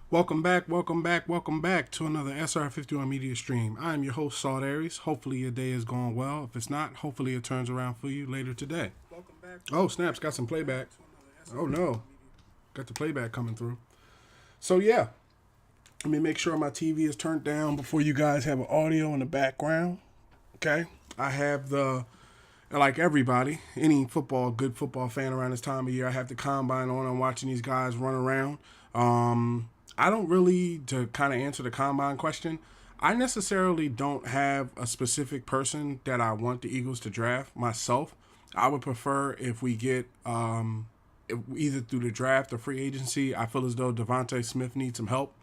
Welcome back to another SR51 Media Stream. I am your host, Saul Aries. Hopefully your day is going well. If it's not, hopefully it turns around for you later today. Oh, snaps, got some playback. Oh no, got the playback coming through. So yeah, let me make sure my TV is turned down before you guys have an audio in the background. Okay, I have like everybody, any good football fan around this time of year, I have the combine on. I'm watching these guys run around. I don't really, to kind of answer the combine question, I necessarily don't have a specific person that I want the Eagles to draft myself. I would prefer if we get either through the draft or free agency. I feel as though Devontae Smith needs some help.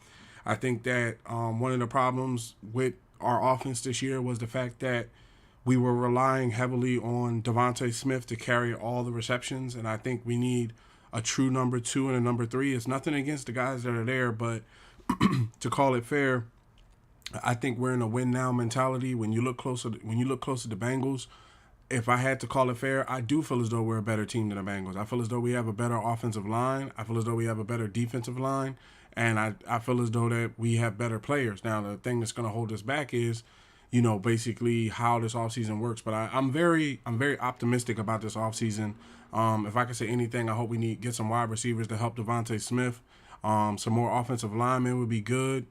I think that one of the problems with our offense this year was the fact that we were relying heavily on Devontae Smith to carry all the receptions, and I think we need a true number two and a number three. It's nothing against the guys that are there, but to call it fair, I think we're in a win now mentality. When you look closer to the Bengals, if I had to call it fair, I do feel as though we're a better team than the Bengals. I feel as though we have a better offensive line. I feel as though we have a better defensive line, and I feel as though that we have better players. Now, the thing that's going to hold us back is, basically how this offseason works. But I'm very optimistic about this offseason. If I could say anything, I hope we get some wide receivers to help Devontae Smith. Some more offensive linemen would be good.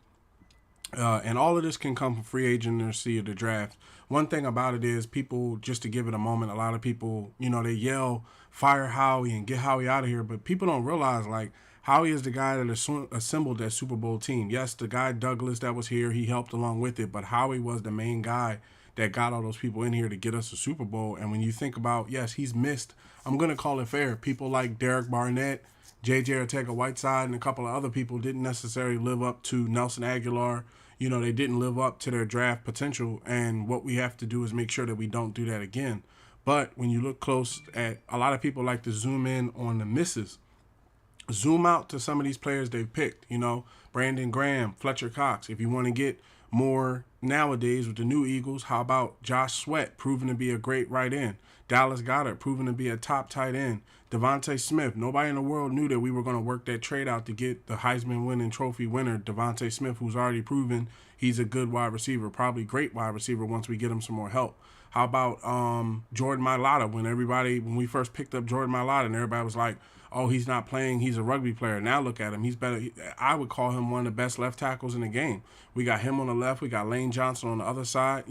And all of this can come from free agency or the draft. One thing about it is people, just to give it a moment, a lot of people, they yell, fire Howie and get Howie out of here. But people don't realize, like, Howie is the guy that assembled that SuperBowl team. Yes, the guy Douglas that was here, he helped along with it. But Howie was the main guy that got all those people in here to get us a Super Bowl. And when you think about, yes, he's missed, I'm going to call it fair, people like Derek Barnett, J.J. Ortega-Whiteside, and a couple of other people didn't necessarily live up to Nelson Aguilar. They didn't live up to their draft potential, and what we have to do is make sure that we don't do that again. But when you look close at, a lot of people like to zoom in on the misses. Zoom out to some of these players they've picked, Brandon Graham, Fletcher Cox. If you want to get more nowadays with the new Eagles, how about Josh Sweat, proven to be a great right end? Dallas Goedert, proven to be a top tight end. Devontae Smith. Nobody in the world knew that we were going to work that trade out to get the Heisman winning trophy winner, Devontae Smith, who's already proven he's a good wide receiver, probably great wide receiver once we get him some more help. How about Jordan Mailata? When we first picked up Jordan Mailata, and everybody was like, oh, he's not playing, he's a rugby player. Now look at him. He's better. I would call him one of the best left tackles in the game. We got him on the left. We got Lane Johnson on the other side,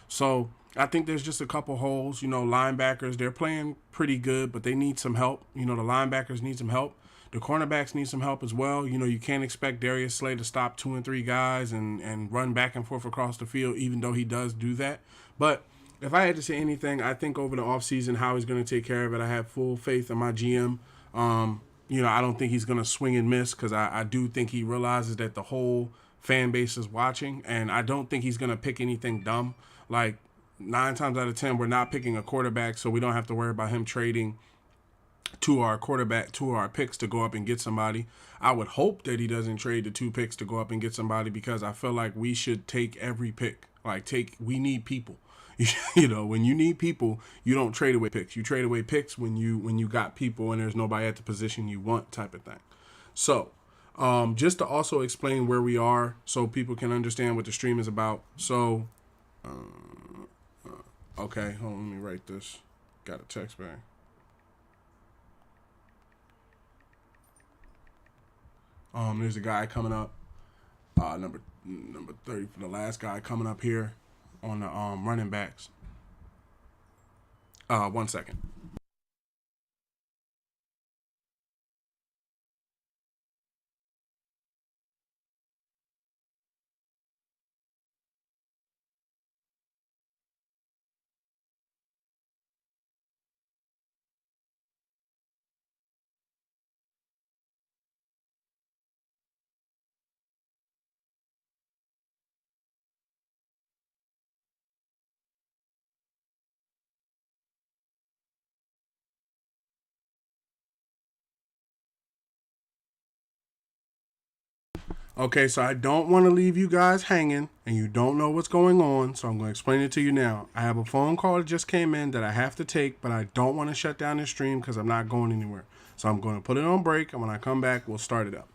So I think there's just a couple holes. Linebackers, they're playing pretty good, but they need some help. The linebackers need some help. The cornerbacks need some help as well. You can't expect Darius Slay to stop 2 and 3 guys and run back and forth across the field, even though he does do that. But if I had to say anything, I think over the offseason, how he's going to take care of it. I have full faith in my GM. I don't think he's going to swing and miss, because I do think he realizes that the whole fan base is watching, and I don't think he's going to pick anything dumb. Like, 9 times out of 10, we're not picking a quarterback, so we don't have to worry about him trading to our picks to go up and get somebody. I would hope that he doesn't trade the 2 picks to go up and get somebody, because I feel like we should take every pick. We need people. When you need people, you don't trade away picks. You trade away picks when you got people and there's nobody at the position you want, type of thing. So, just to also explain where we are so people can understand what the stream is about. So, okay, hold on, let me write this. Got a text back. There's a guy coming up, number 30 for the last guy coming up here on the running backs. 1 second. Okay, so I don't want to leave you guys hanging and you don't know what's going on, so I'm going to explain it to you now. I have a phone call that just came in that I have to take, but I don't want to shut down this stream because I'm not going anywhere. So I'm going to put it on break, and when I come back, we'll start it up.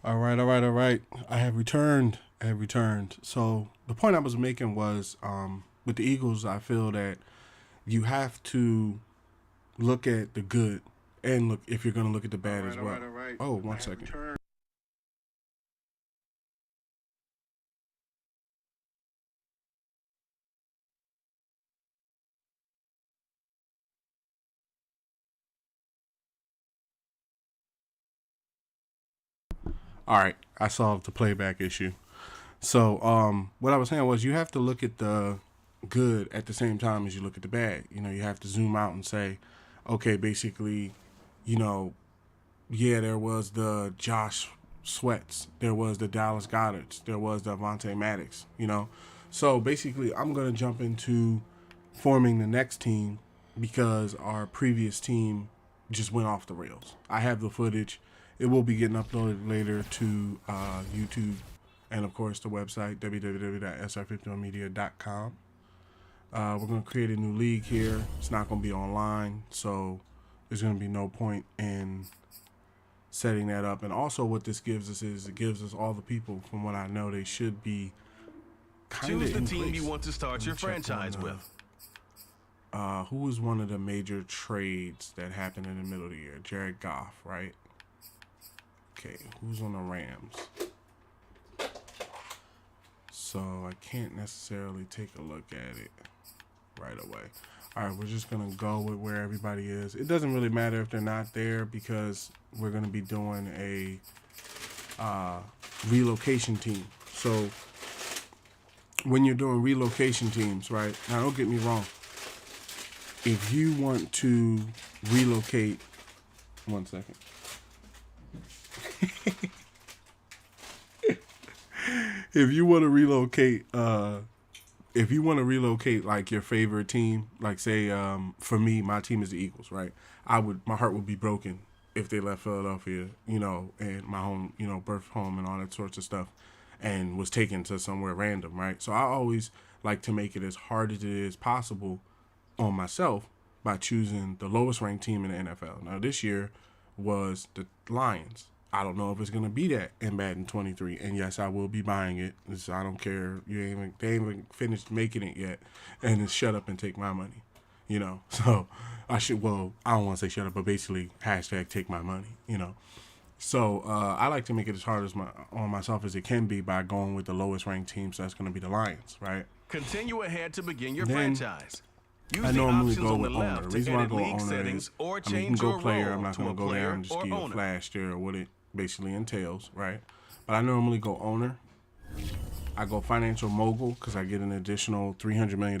All right, all right, all right. I have returned. I have returned. So the point I was making was, with the Eagles, I feel that you have to look at the good and look if you're going to look at the bad as well. All right. Oh, one second. Returned. All right, I solved the playback issue. So, what I was saying was you have to look at the good at the same time as you look at the bad. You know, you have to zoom out and say, okay, basically, you know, yeah, there was the Josh Sweats, there was the Dallas Goddards, there was the Avonte Maddox, you know. So basically, I'm going to jump into forming the next team because our previous team just went off the rails. I have the footage. It will be getting uploaded later to YouTube and, of course, the website, www.sr51media.com. We're going to create a new league here. It's not going to be online, so there's going to be no point in setting that up. And also what this gives us is it gives us all the people, from what I know, they should be kind of in place. Choose the team you want to start your franchise with. Who was one of the major trades that happened in the middle of the year? Jared Goff, right? Okay, who's on the Rams? So I can't necessarily take a look at it right away. All right, we're just going to go with where everybody is. It doesn't really matter if they're not there because we're going to be doing a relocation team. So when you're doing relocation teams, right? Now, don't get me wrong. If you want to relocate, one second. If you want to relocate, like your favorite team, like say, for me, my team is the Eagles, right? My heart would be broken if they left Philadelphia, you know, and my home, you know, birth home and all that sorts of stuff, and was taken to somewhere random, right? So I always like to make it as hard as it is possible on myself by choosing the lowest ranked team in the NFL. Now this year was the Lions. I don't know if it's gonna be that in Madden 23, and yes, I will be buying it. I don't care. They ain't even finished making it yet, and it's shut up and take my money, you know. So I should. Well, I don't want to say shut up, but basically hashtag take my money, you know. So I like to make it as hard as on myself as it can be by going with the lowest ranked team. So that's gonna be the Lions, right? Continue ahead to begin your franchise. I normally go with owner. The reason why I go owner is, I mean, you can go player. I'm not going to go there and just give you a flash there or what it basically entails, right? But I normally go owner. I go financial mogul because I get an additional $300 million.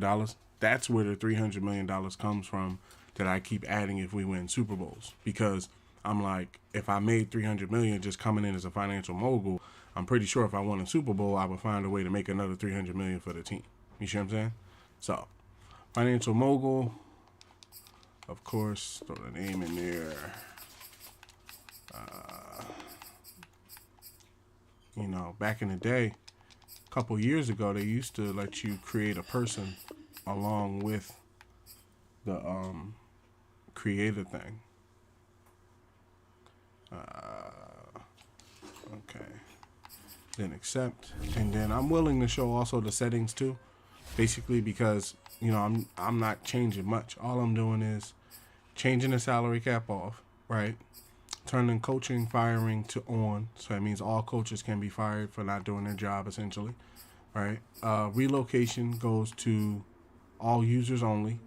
That's where the $300 million comes from that I keep adding if we win Super Bowls. Because I'm like, if I made $300 million just coming in as a financial mogul, I'm pretty sure if I won a Super Bowl, I would find a way to make another $300 million for the team. You see what I'm saying? So, financial mogul, of course, throw the name in there. You know, back in the day, a couple years ago, they used to let you create a person along with the creator thing. Okay. Then accept, and then I'm willing to show also the settings too, basically because, you know, I'm not changing much. All I'm doing is changing the salary cap off, right? Turning coaching, firing to on. So that means all coaches can be fired for not doing their job, essentially, right? Relocation goes to all users only,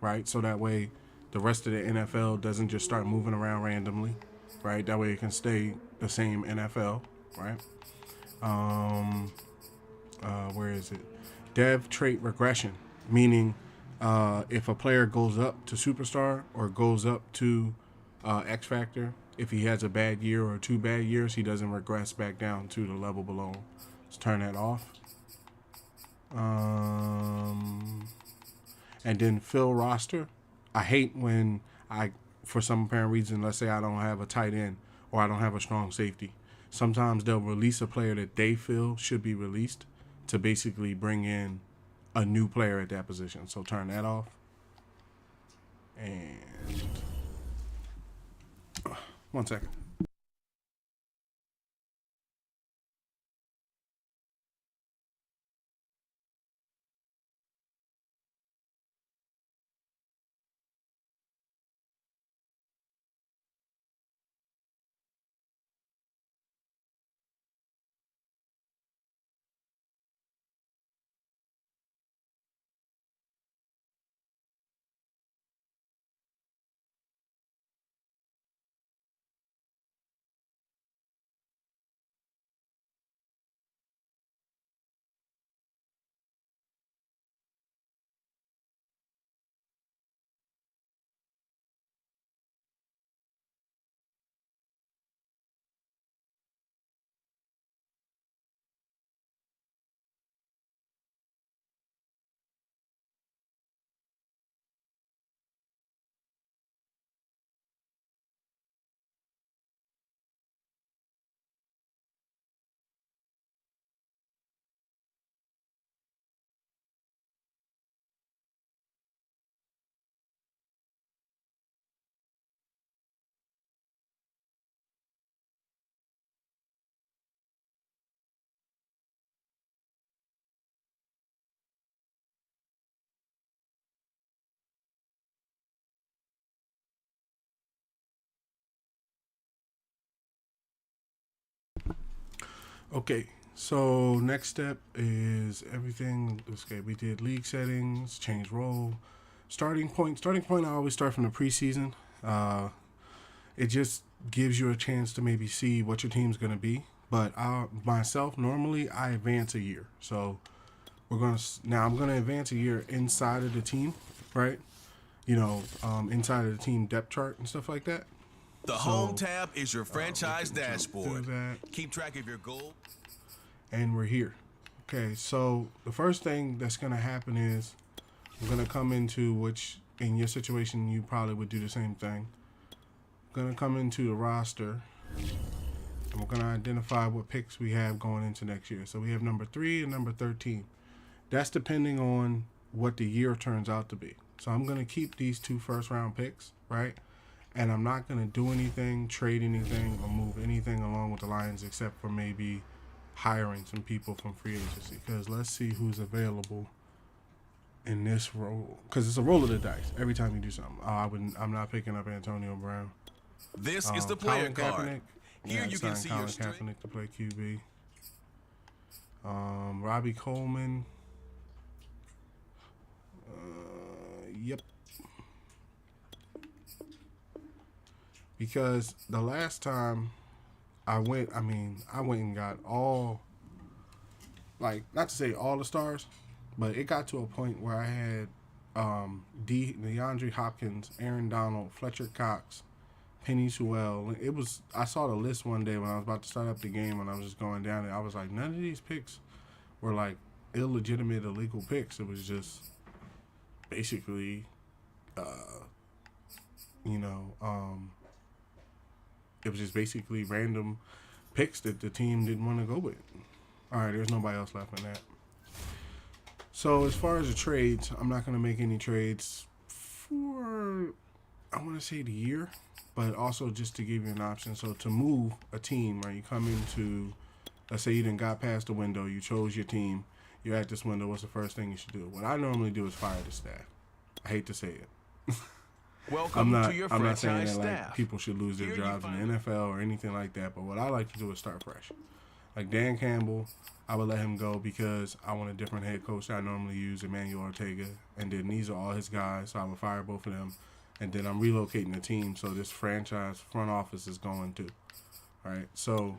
right? So that way the rest of the NFL doesn't just start moving around randomly, right? That way it can stay the same NFL, right? Where is it? Dev trait regression, meaning if a player goes up to superstar or goes up to X Factor, if he has a bad year or 2 bad years, he doesn't regress back down to the level below. Let's turn that off. And then fill roster. I hate when for some apparent reason, let's say I don't have a tight end or I don't have a strong safety. Sometimes they'll release a player that they feel should be released to basically bring in a new player at that position. So turn that off. And one second. Okay, so next step is everything. Okay, we did league settings, change role, starting point. Starting point, I always start from the preseason. It just gives you a chance to maybe see what your team's going to be. But myself, normally I advance a year. So I'm gonna advance a year inside of the team, right? Inside of the team depth chart and stuff like that. The home tab is your franchise dashboard. Keep track of your goal. And we're here. Okay, so the first thing that's gonna happen is I'm gonna come into, which in your situation you probably would do the same thing. I'm gonna come into the roster and we're gonna identify what picks we have going into next year. So we have number 3 and number 13. That's depending on what the year turns out to be. So I'm gonna keep these 2 first-round picks, right? And I'm not gonna do anything, trade anything, or move anything along with the Lions except for maybe hiring some people from free agency. Because let's see who's available in this role. Because it's a roll of the dice every time you do something. I'm not picking up Antonio Brown. This is the player card. Here you can see Colin your strength. Kaepernick to play QB. Robbie Coleman. Yep. Because the last time I went and got all, like, not to say all the stars, but it got to a point where I had DeAndre Hopkins, Aaron Donald, Fletcher Cox, Penny Sewell. I saw the list one day when I was about to start up the game and I was just going down it. I was like, none of these picks were like illegitimate, illegal picks. It was just basically, it was just basically random picks that the team didn't want to go with. All right, there's nobody else left in that. So as far as the trades, I'm not going to make any trades for, I want to say the year, but also just to give you an option. So to move a team, right, you come into, let's say you done got past the window, you chose your team, you're at this window, what's the first thing you should do? What I normally do is fire the staff. I hate to say it. Welcome to your I'm not saying franchise that staff. like people should lose their jobs in the NFL or anything like that, but what I like to do is start fresh. Like Dan Campbell, I would let him go because I want a different head coach. I normally use Emmanuel Ortega, and then these are all his guys, so I would fire both of them, and then I'm relocating the team, so this franchise front office is going too. All right, so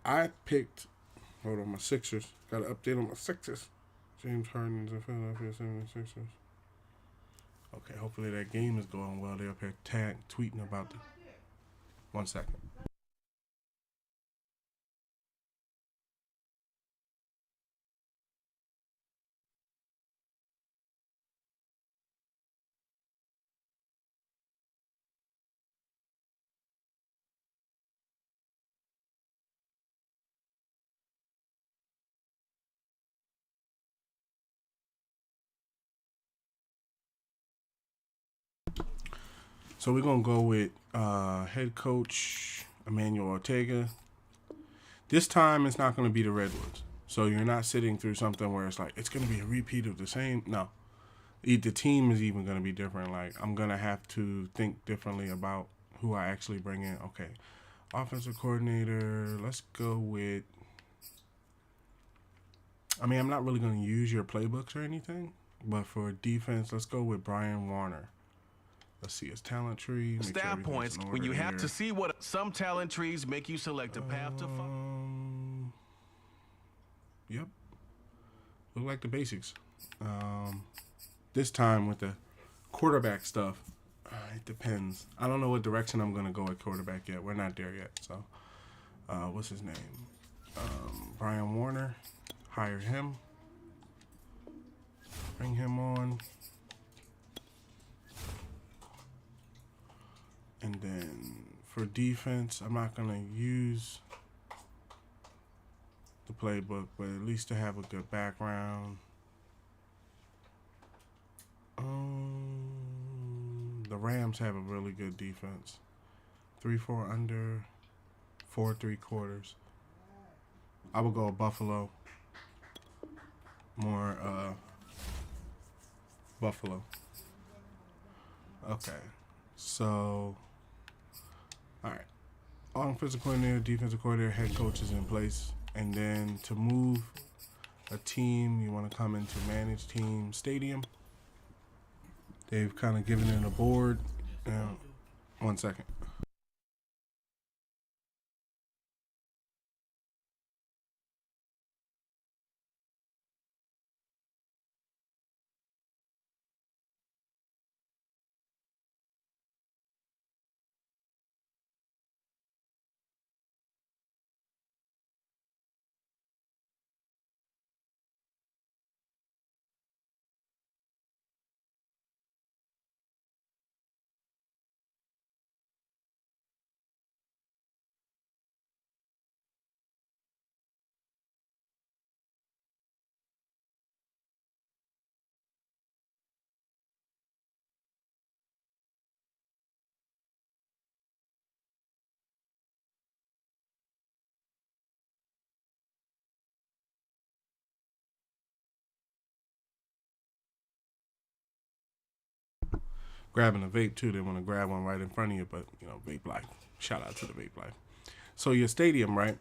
I picked, hold on, my Sixers. Got to update on my Sixers. James Harden's in Philadelphia 76ers. Okay, hopefully that game is going well. They're up here tweeting about it. 1 second. So we're going to go with head coach Emmanuel Ortega. This time it's not going to be the Redwoods. So you're not sitting through something where it's like, it's going to be a repeat of the same. No. The team is even going to be different. Like, I'm going to have to think differently about who I actually bring in. Okay. Offensive coordinator, let's go with, I'm not really going to use your playbooks or anything. But for defense, let's go with Brian Warner. Let's see his talent tree. Staff points when you have to see what some talent trees make you select a path to follow. Yep. Look like the basics. This time with the quarterback stuff, it depends. I don't know what direction I'm going to go at quarterback yet. We're not there yet. So, what's his name? Brian Warner. Hire him. Bring him on. And then for defense, I'm not going to use the playbook, but at least to have a good background. The Rams have a really good defense. 3-4 under, 4 3/4. I would go Buffalo. More Buffalo. Okay. So, all right. offensive coordinator, defensive coordinator, head coach is in place. And then to move a team, you want to come into manage team stadium. They've kind of given it a board. Now, 1 second. Grabbing a vape too. They want to grab one right in front of you, but you know, vape life. Shout out to the vape life. So your stadium, right?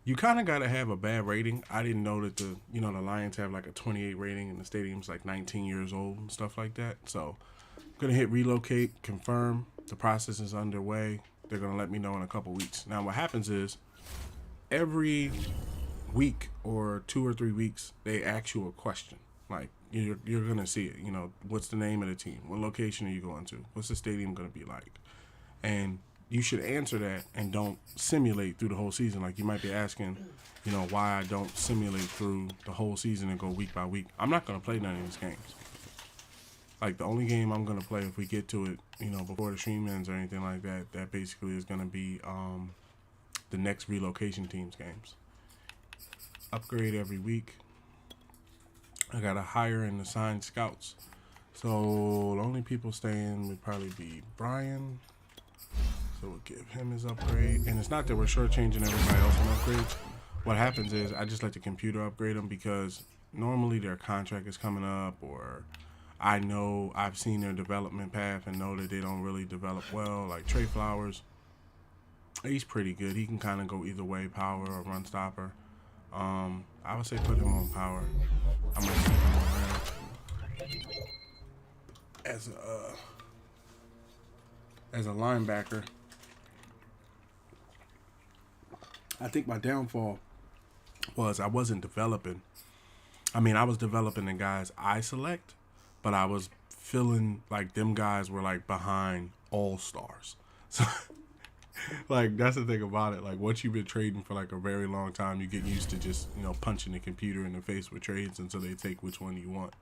You kind of got to have a bad rating. I didn't know that the Lions have like a 28 rating and the stadium's like 19 years old and stuff like that. So I'm gonna hit relocate, confirm. The process is underway. They're gonna let me know in a couple weeks. Now what happens is every week or 2 or 3 weeks they ask you a question. Like you're gonna see it. You know, what's the name of the team? What location are you going to? What's the stadium gonna be like? And you should answer that and don't simulate through the whole season. Like you might be asking, you know, why I don't simulate through the whole season and go week by week. I'm not gonna play none of these games. Like the only game I'm gonna play if we get to it, you know, before the stream ends or anything like that, that basically is gonna be the next relocation team's games. Upgrade every week. I gotta hire and assign scouts. So the only people staying would probably be Brian. So we'll give him his upgrade. And it's not that we're shortchanging everybody else on upgrades. What happens is I just let the computer upgrade them because normally their contract is coming up, or I know I've seen their development path and know that they don't really develop well. Like Trey Flowers, he's pretty good. He can kind of go either way, power or run stopper. I would say put him on power. I'm gonna keep him around as a linebacker. I think my downfall was I wasn't developing. I mean, I was developing the guys I select, but I was feeling like them guys were like behind all stars. So like that's the thing about it. Like once you've been trading for like a very long time, you get used to just, you know, punching the computer in the face with trades until they take which one you want.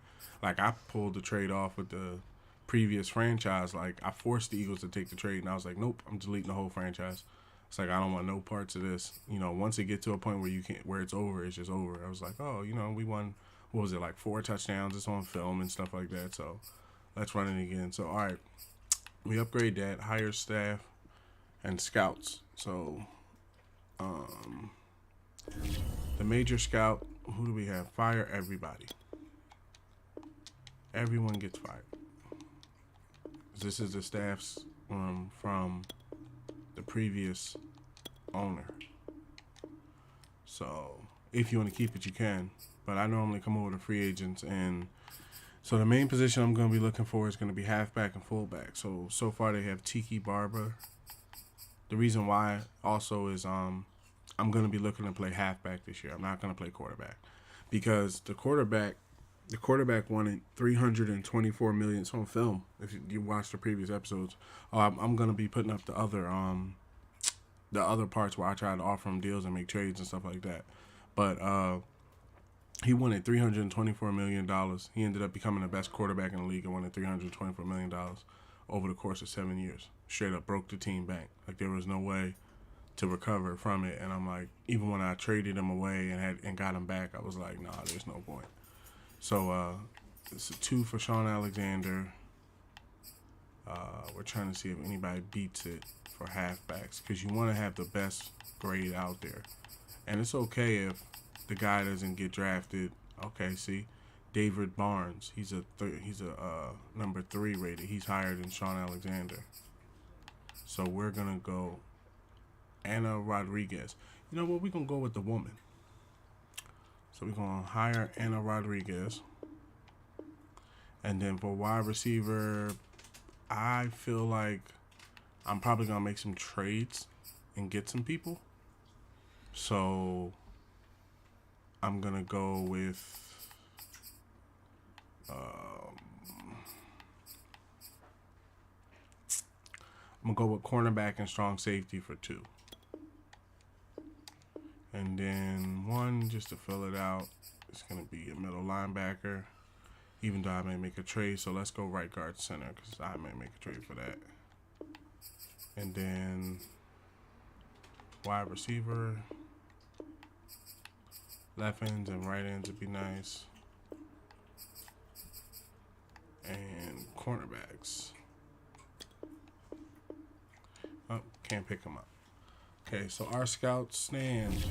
Like I pulled the trade off with the previous franchise. Like I forced the Eagles to take the trade and I was like, nope, I'm deleting the whole franchise. It's like I don't want no parts of this. You know, once it get to a point where you can't, where it's over, it's just over. I was like, oh, you know, we won. What was it, like 4 touchdowns? It's on film and stuff like that. So let's run it again. So all right, we upgrade that, hire staff and scouts. So the major scout, who do we have? Fire everybody. Everyone gets fired. This is the staff's from the previous owner. So if you want to keep it, you can. But I normally come over to free agents, and so the main position I'm going to be looking for is going to be halfback and fullback. So far they have Tiki Barber. The reason why also is I'm going to be looking to play halfback this year. I'm not going to play quarterback because the quarterback wanted $324 million. It's on film. If you watch the previous episodes, I'm going to be putting up the other parts where I try to offer him deals and make trades and stuff like that. But he wanted $324 million. He ended up becoming the best quarterback in the league and wanted $324 million over the course of 7 years. Straight up broke the team bank. Like there was no way to recover from it. And I'm like, even when I traded him away and got him back, I was like, nah, there's no point. So it's a 2 for Sean Alexander. We're trying to see if anybody beats it for halfbacks because you want to have the best grade out there. And it's okay if the guy doesn't get drafted. Okay, see, David Barnes. He's a number 3 rated. He's higher than Sean Alexander. So we're gonna go Anna Rodriguez. You know what? We're going to go with the woman. So we're going to hire Anna Rodriguez. And then for wide receiver, I feel like I'm probably going to make some trades and get some people. So I'm going to go with cornerback and strong safety for 2. And then 1 just to fill it out. It's going to be a middle linebacker, even though I may make a trade. So let's go right guard center because I may make a trade for that. And then wide receiver, left ends and right ends would be nice. And cornerbacks. Oh, can't pick them up. Okay, so our scouts stand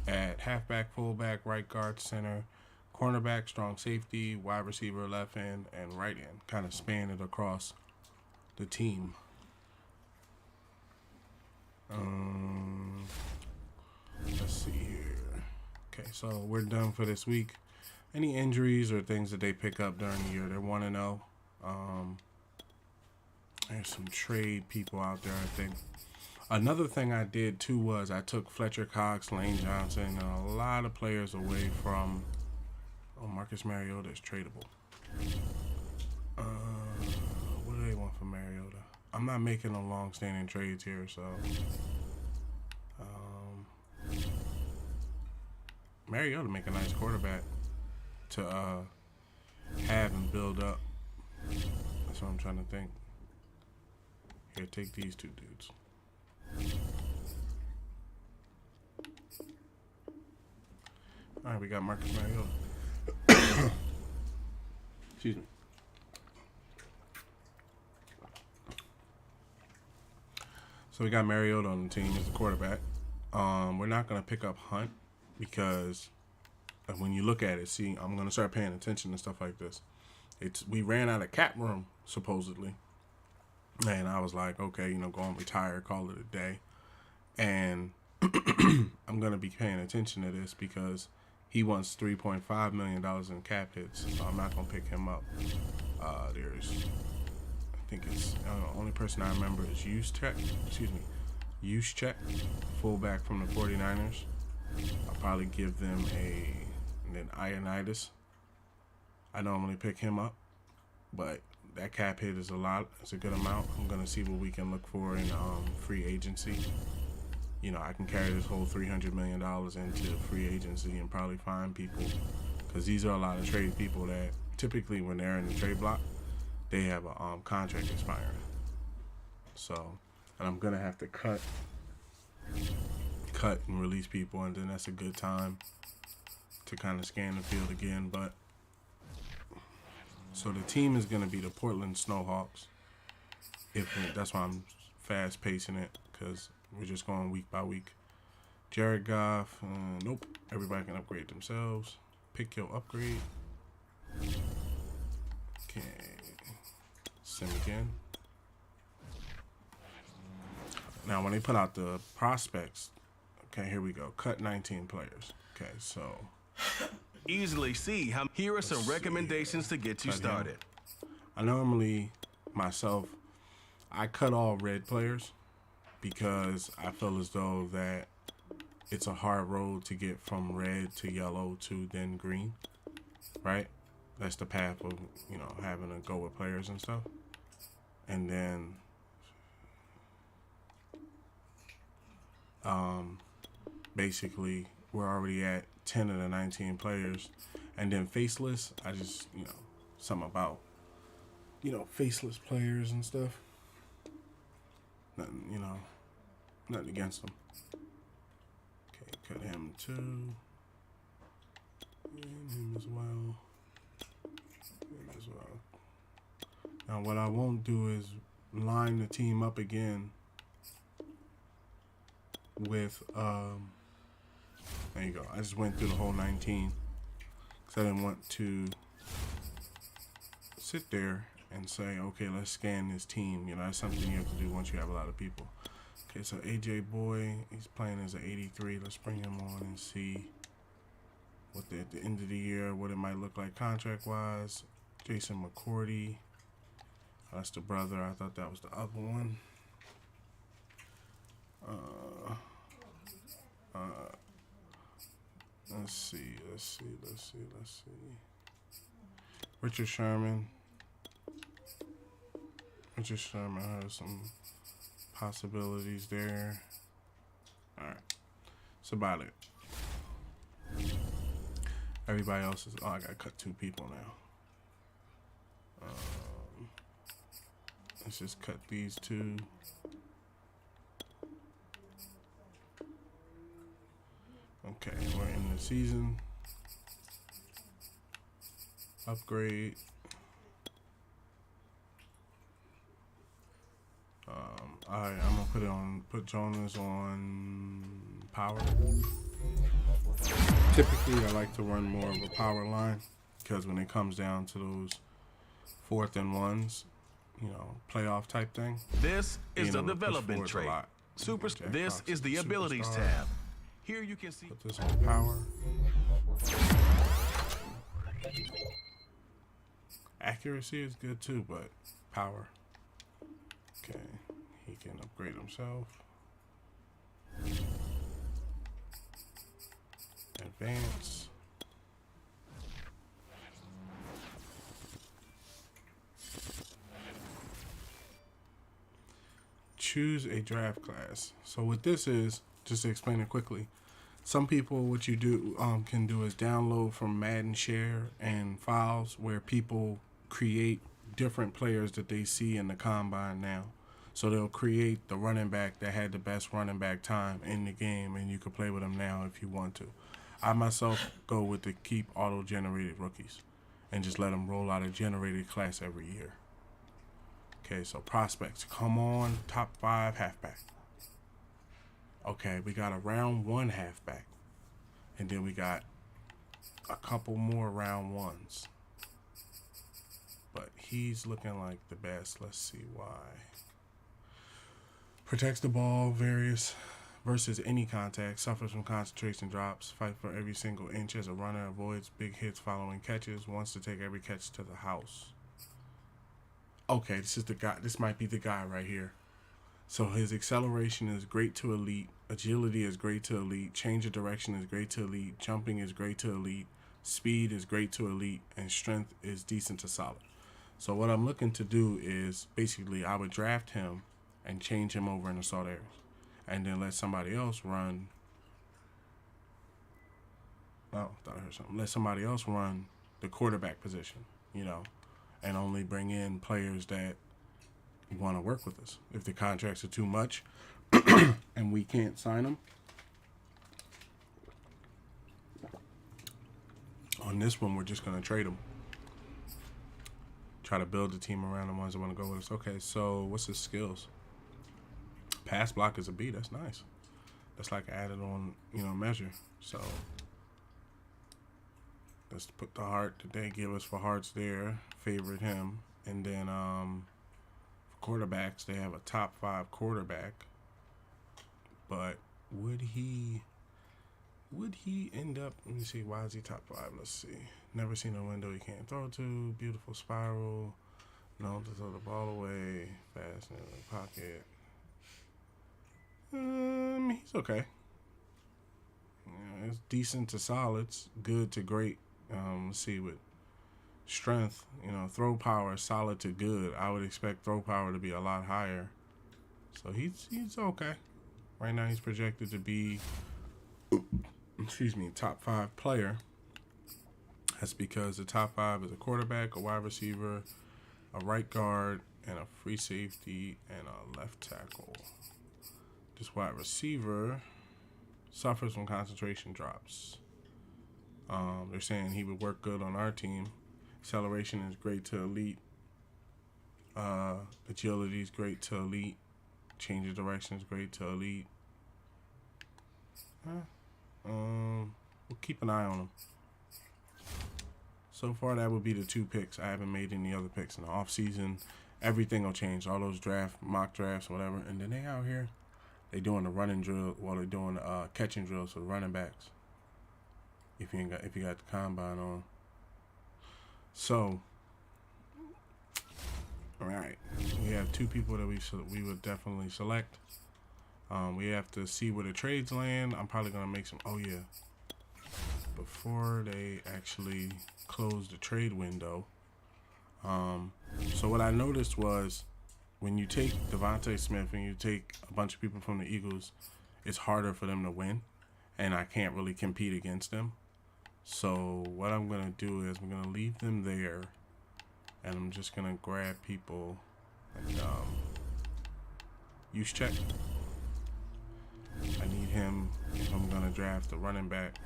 at halfback, fullback, right guard, center, cornerback, strong safety, wide receiver, left end, and right end. Kind of span it across the team. Let's see here. Okay, so we're done for this week. Any injuries or things that they pick up during the year, they're 1-0. There's some trade people out there, I think. Another thing I did, too, was I took Fletcher Cox, Lane Johnson, and a lot of players away from... Oh, Marcus Mariota is tradable. What do they want for Mariota? I'm not making no long-standing trades here, so... Mariota make a nice quarterback to have and build up. That's what I'm trying to think. Here, take these 2 dudes. All right, we got Marcus Mariota. Excuse me. So we got Mariota on the team as the quarterback. We're not going to pick up Hunt because when you look at it, see, I'm going to start paying attention to stuff like this. We ran out of cap room, supposedly. And I was like, okay, go and retire, call it a day. And I'm going to be paying attention to this because he wants $3.5 million in cap hits. So I'm not going to pick him up. I think it's the only person I remember is Juszczyk, fullback from the 49ers. I'll probably give them and then Ioannidis. I normally pick him up, but that cap hit is a lot. It's a good amount. I'm going to see what we can look for in free agency. I can carry this whole $300 million into free agency and probably find people because these are a lot of trade people that typically when they're in the trade block, they have a contract expiring. So, and I'm going to have to cut and release people, and then that's a good time to kind of scan the field again. But so the team is going to be the Portland Snowhawks. That's why I'm fast pacing it because we're just going week by week. Jared Goff, nope. Everybody can upgrade themselves. Pick your upgrade. Okay. Sim again. Now, when they put out the prospects, okay, here we go. Cut 19 players. Okay, so. Easily see how. Here are some recommendations to get you started. I normally, myself, I cut all red players because I feel as though that it's a hard road to get from red to yellow to then green, right? That's the path of, having to go with players and stuff. And then basically we're already at 10 of the 19 players. And then faceless, I just, something about, faceless players and stuff. Nothing, nothing against them. Okay, cut him too. And him as well. Now what I won't do is line the team up again with, there you go. I just went through the whole 19 because I didn't want to sit there and say, okay, let's scan this team. That's something you have to do once you have a lot of people. Okay, so AJ Boy, he's playing as an 83. Let's bring him on and see what at the end of the year, what it might look like contract-wise. Jason McCourty. That's the brother. I thought that was the other one. Let's see. Richard Sherman. Richard Sherman has some possibilities there. All right. That's about it. Everybody else is... Oh, I got to cut 2 people now. Let's just cut these 2. Okay, we're in the season. Upgrade. Alright, I'm gonna put Jonas on power. Typically, I like to run more of a power line because when it comes down to those 4th and 1s, you know, playoff type thing. This is the development tray. This is the abilities tab. Here you can see. Put this on power. Accuracy is good too, but power. Okay, he can upgrade himself. Advance. Choose a draft class. So what this is, just to explain it quickly, some people, what you do can do is download from Madden Share and files where people create different players that they see in the combine now. So they'll create the running back that had the best running back time in the game, and you can play with them now if you want to. I myself go with the keep auto-generated rookies and just let them roll out a generated class every year. Okay, so prospects, come on, top 5 halfback. Okay, we got a round 1 halfback. And then we got a couple more round 1s. But he's looking like the best. Let's see why. Protects the ball, various versus any contact, suffers from concentration drops, fight for every single inch as a runner, avoids big hits following catches, wants to take every catch to the house. Okay, this is the guy. This might be the guy right here. So his acceleration is great to elite, agility is great to elite, change of direction is great to elite, jumping is great to elite, speed is great to elite, and strength is decent to solid. So what I'm looking to do is basically I would draft him and change him over in assault areas, and then let somebody else run. Oh, thought I heard something. Let somebody else run the quarterback position, you know, and only bring in players that want to work with us. If the contracts are too much and we can't sign them, on this one we're just going to trade them. Try to build the team around the ones that want to go with us. Okay, so what's his skills? Pass block is a B. That's nice. That's like added on, you know, measure. So let's put the heart that they give us for hearts there. Favorite him. And then for quarterbacks, they have a top 5 quarterback. But would he end up, let me see, why is he top 5? Let's see. Never seen a window he can't throw to. Beautiful spiral. No to throw the ball away. Fast in the pocket. He's okay. Yeah, it's decent to solid. It's good to great. Let's see, with strength, you know, throw power, solid to good. I would expect throw power to be a lot higher. So he's okay. Right now he's projected to be, excuse me, top 5 player. That's because the top 5 is a quarterback, a wide receiver, a right guard, and a free safety, and a left tackle. This wide receiver suffers from concentration drops. They're saying he would work good on our team. Acceleration is great to elite. Agility is great to elite. Change of direction is great to elite. We'll keep an eye on him. So far, that would be the 2 picks. I haven't made any other picks in the offseason. Everything will change. All those mock drafts, whatever. And then they out here. They doing the running drill while they're doing the catching drills for the running backs. If you got the combine on. So, all right, we have 2 people that we would definitely select. We have to see where the trades land. I'm probably gonna make some. Oh yeah, before they actually close the trade window. So what I noticed was when you take Devontae Smith and you take a bunch of people from the Eagles, it's harder for them to win, and I can't really compete against them. So what I'm gonna do is I'm gonna leave them there, and I'm just gonna grab people like use check. I need him if I'm gonna draft a running back.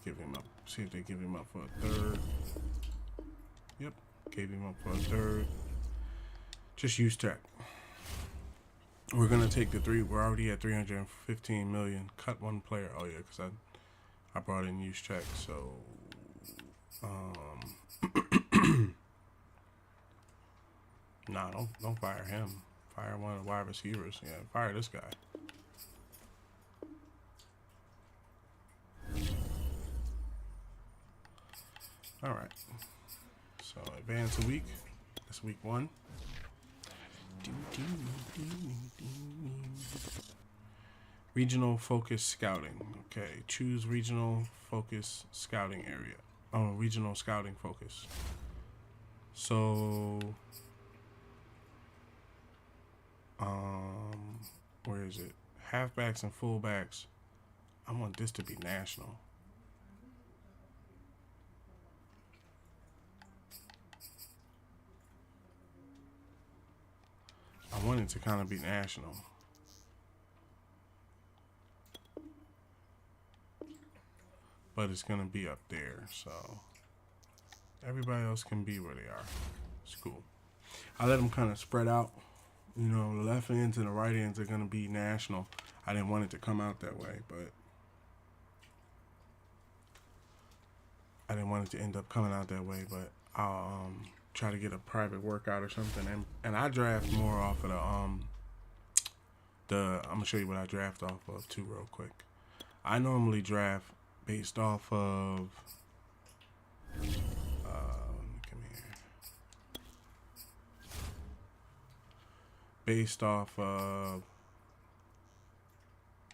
Give him up. See if they give him up for a 3rd. Yep, gave him up for a 3rd. Just use check. We're gonna take the 3. We're already at 315 million. Cut 1 player. Oh yeah, because I brought in use check. So nah, don't fire him. Fire one of the wide receivers. Yeah, fire this guy. All right. So advance a week. That's week 1. Regional focus scouting. Okay, choose regional focus scouting area. Oh, regional scouting focus. So, where is it? Halfbacks and fullbacks. I want this to be national. I want it to kind of be national. But it's going to be up there, so everybody else can be where they are. It's cool. I let them kind of spread out. You know, the left ends and the right ends are going to be national. I didn't want it to come out that way, but I didn't want it to end up coming out that way, but I'll try to get a private workout or something. And I draft more off of I'm going to show you what I draft off of too real quick. I normally draft based off of come here. Based off of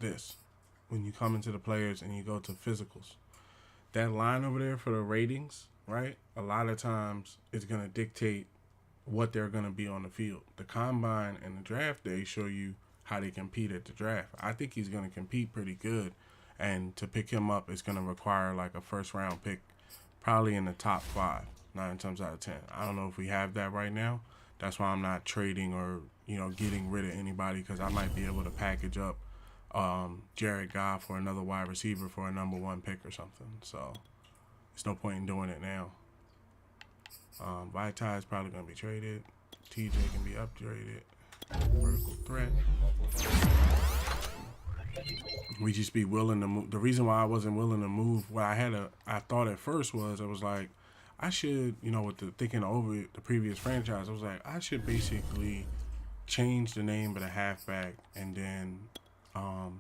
this. When you come into the players and you go to physicals, that line over there for the ratings, right? A lot of times it's going to dictate what they're going to be on the field. The combine and the draft day show you how they compete at the draft. I think he's going to compete pretty good. And to pick him up, it's going to require like a 1st round pick, probably in the top 5, 9 times out of 10. I don't know if we have that right now. That's why I'm not trading or, getting rid of anybody, because I might be able to package up Jared Goff or another wide receiver for a number 1 pick or something. So there's no point in doing it now. Vitae is probably going to be traded. TJ can be upgraded. Vertical threat. We just be willing to move. The reason why I wasn't willing to move, what I thought at first was, I was like, I should, with the thinking over the previous franchise, I was like, I should basically change the name of the halfback and then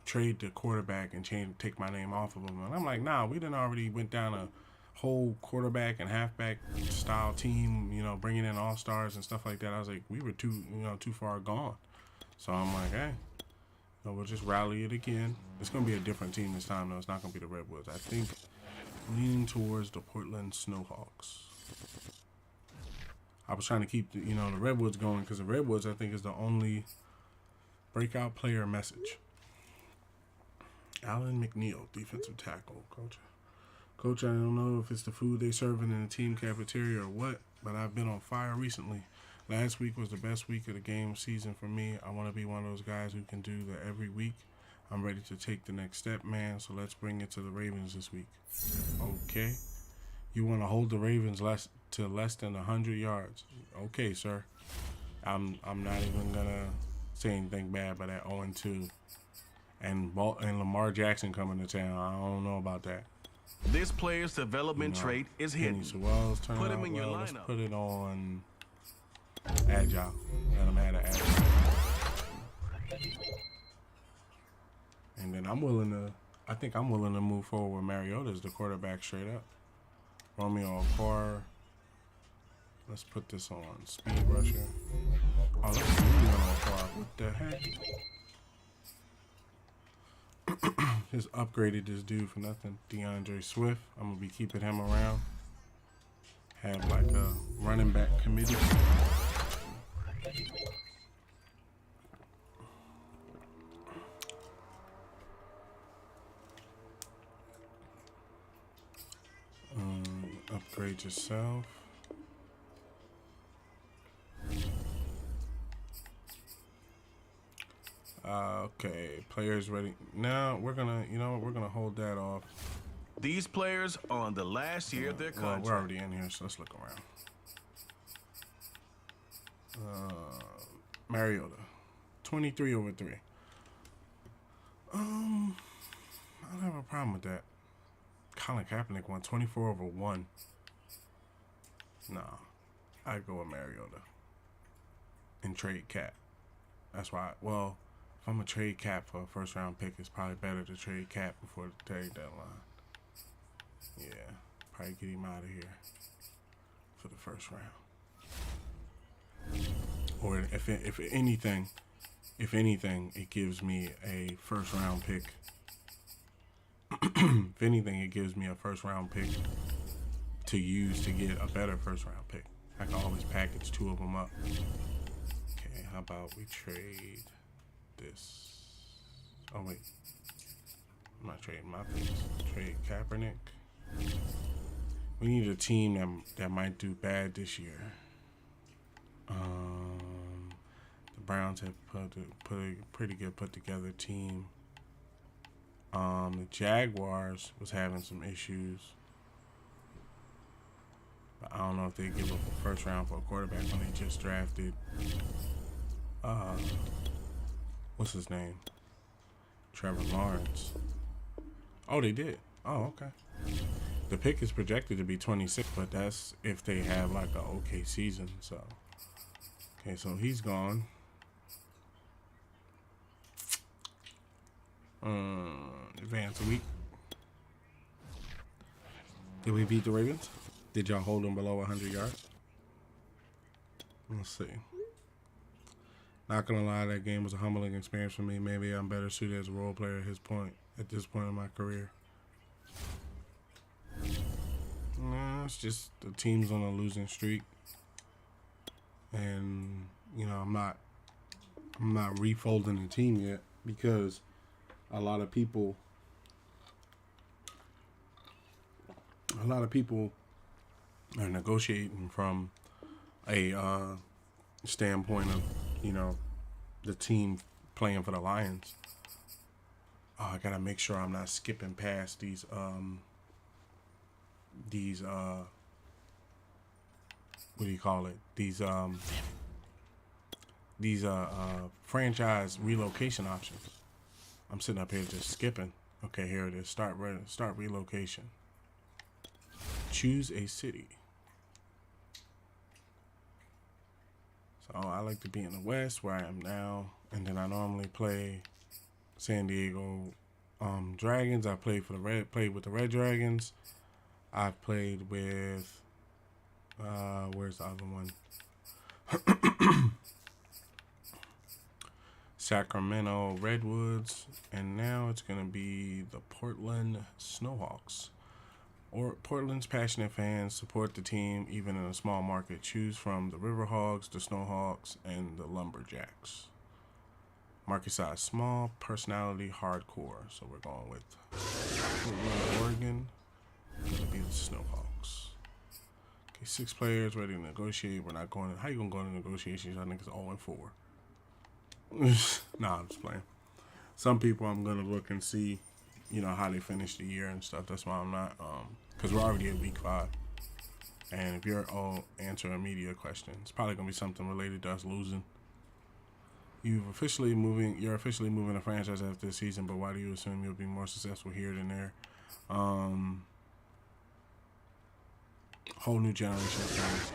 trade the quarterback and take my name off of him. And I'm like, nah, we done already went down a whole quarterback and halfback style team, bringing in all-stars and stuff like that. I was like, we were too far gone. So I'm like, hey. No, we'll just rally it again. It's going to be a different team this time, though. It's not going to be the Redwoods. I think leaning towards the Portland Snowhawks. I was trying to keep the Redwoods going, because the Redwoods, I think, is the only breakout player message. Alan McNeil, defensive tackle, coach. Coach, I don't know if it's the food they serving in the team cafeteria or what, but I've been on fire recently. Last week was the best week of the game season for me. I want to be one of those guys who can do that every week. I'm ready to take the next step, man, so let's bring it to the Ravens this week. Okay. You want to hold the Ravens less than 100 yards. Okay, sir. I'm not even going to say anything bad about that 0-2. And Lamar Jackson coming to town. I don't know about that. This player's development trait is hidden. Wells, put him in your lineup. Let's put it on Agile. Let him have an agile. And then I think I'm willing to move forward with Mariota as the quarterback straight up. Romeo Carr. Let's put this on speed rusher. Oh, let's do Romeo Carr. What the heck? Just upgraded this dude for nothing. DeAndre Swift. I'm going to be keeping him around. Have like a running back committee. Upgrade yourself. Okay, players ready. Now we're gonna, you know what, we're gonna hold that off. These players are on the last year of their contract. We're already in here, so let's look around. Mariota, 23/3. I don't have a problem with that. Colin Kaepernick won 24/1. Nah, I go with Mariota and trade Cap. That's why. Well, if I'm gonna trade Cap for a first round pick, it's probably better to trade Cap before the trade deadline. Yeah, probably get him out of here for the first round. Or if anything, it gives me a first round pick. If anything, it gives me a first round pick to use to get a better first round pick. I can always package two of them up. Okay, how about we trade this? Oh wait, I'm not trading my picks. Trade Kaepernick. We need a team that might do bad this year. The Browns have put a pretty good put together team. The Jaguars was having some issues. But I don't know if they give up a first round for a quarterback when they just drafted what's his name? Trevor Lawrence. Oh, they did. Oh, okay. The pick is projected to be 26, but that's if they have like an okay season. So, okay, so he's gone. Advance a week. Did we beat the Ravens? Did y'all hold them below 100 yards? Let's see. Not gonna lie, that game was a humbling experience for me. Maybe I'm better suited as a role player at this point in my career. Nah, it's just the team's on a losing streak, and you know I'm not refolding the team yet because a lot of people are negotiating from a standpoint of, you know, the team playing for the Lions. I gotta make sure I'm not skipping past these what do you call it? These franchise relocation options. I'm sitting up here just skipping. Okay, here it is. Start relocation. Choose a city. So I like to be in the West where I am now, and then I normally play San Diego Dragons. I played with the Red Dragons. I've played with where's the other one? Sacramento Redwoods, and now it's gonna be the Portland Snowhawks. Or Portland's passionate fans support the team even in a small market. Choose from the Riverhogs, the Snowhawks, and the Lumberjacks. Market size small, personality hardcore. So we're going with Oregon. Gonna be the Snowhawks. Okay, 6 players ready to negotiate. We're not going. How you gonna go into negotiations? I think it's 0-4. Nah, I'm just playing. Some people I'm gonna look and see, you know, how they finish the year and stuff. That's why I'm not, because we're already at week 5. And if you're answering a media question, it's probably gonna be something related to us losing. You're officially moving a franchise after the season, but why do you assume you'll be more successful here than there? Whole new generation of fans.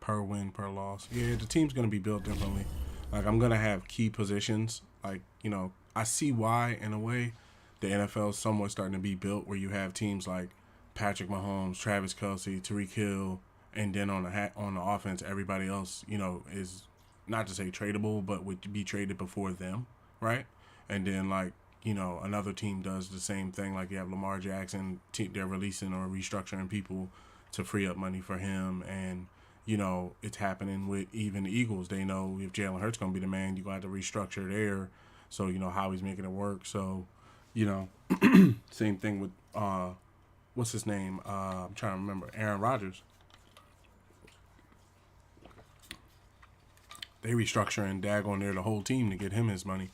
per win, per loss. Yeah, the team's going to be built differently. Like, I'm going to have key positions. Like, you know, I see why, in a way, the NFL is somewhat starting to be built where you have teams like Patrick Mahomes, Travis Kelce, Tyreek Hill, and then on the offense, everybody else, you know, is not to say tradable, but would be traded before them, right? And then, like, you know, another team does the same thing. Like, you have Lamar Jackson, they're releasing or restructuring people to free up money for him. And, you know, it's happening with even the Eagles. They know if Jalen Hurts going to be the man, you're going to have to restructure there. So, you know, how he's making it work. So, you know, same thing with, what's his name? I'm trying to remember. Aaron Rodgers. They restructuring daggone there the whole team to get him his money.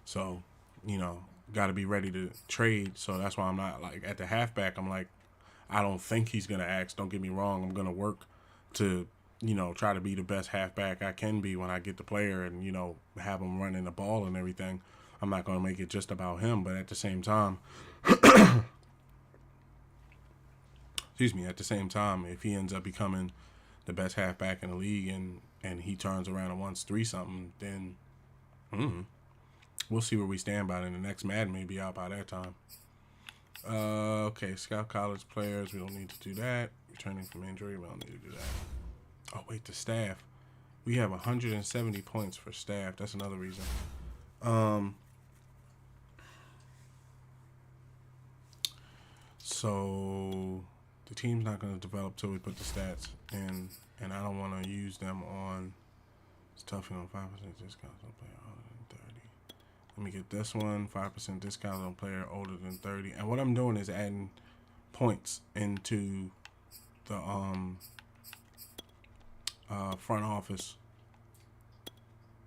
So, you know, got to be ready to trade. So that's why I'm not, like, at the halfback, I'm like, I don't think he's going to ask. Don't get me wrong. I'm going to work to, you know, try to be the best halfback I can be when I get the player and, you know, have him running the ball and everything. I'm not going to make it just about him. But at the same time, excuse me, at the same time, if he ends up becoming the best halfback in the league and he turns around and wants 3-something, then we'll see where we stand by it. And the next Madden may be out by that time. Okay, scout college players. We don't need to do that. Returning from injury. We don't need to do that. Oh, wait, the staff. We have 170 points for staff. That's another reason. So the team's not going to develop till we put the stats in, and I don't want to use them on stuffing on 5% discounts on player older than 30. Let me get this one, 5% discount on player older than 30. And what I'm doing is adding points into the front office,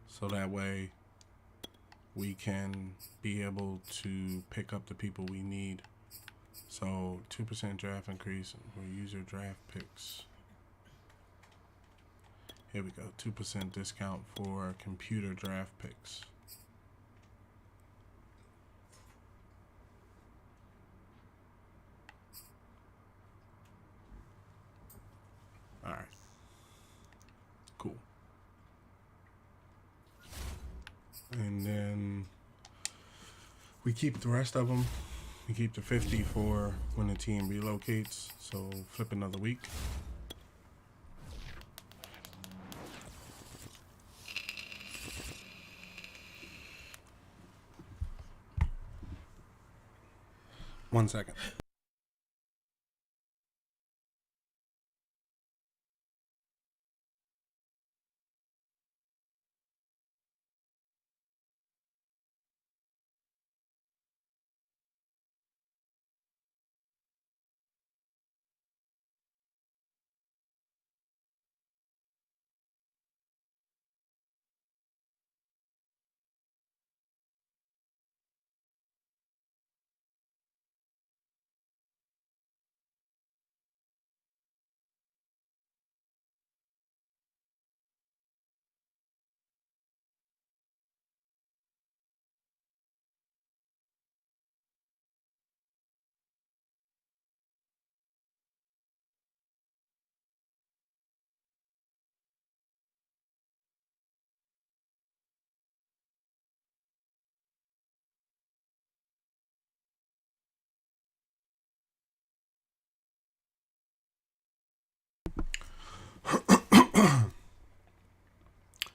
so that way we can be able to pick up the people we need. So 2% draft increase for user draft picks. Here we go. 2% discount for computer draft picks. All right. Cool. And then we keep the rest of them. We keep the 50 for when the team relocates. So flip another week. One second.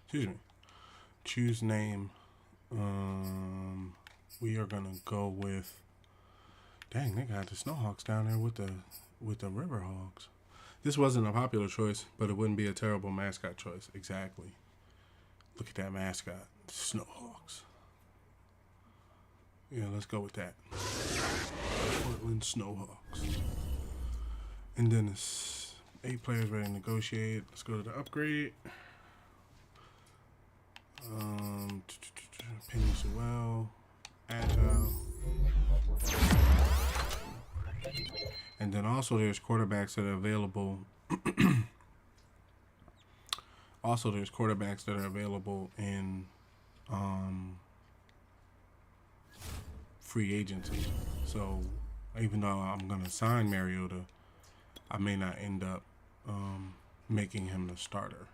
Excuse me. Choose name. We are gonna go with. Dang, they got the Snowhawks down there with the Riverhawks. This wasn't a popular choice, but it wouldn't be a terrible mascot choice. Exactly. Look at that mascot, Snowhawks. Yeah, let's go with that. Portland Snowhawks. And then it's 8 players ready to negotiate. Let's go to the upgrade. Penny Sewell, Agile. And then also there's quarterbacks that are available. Also there's quarterbacks that are available in free agency. So even though I'm gonna sign Mariota, I may not end up making him the starter.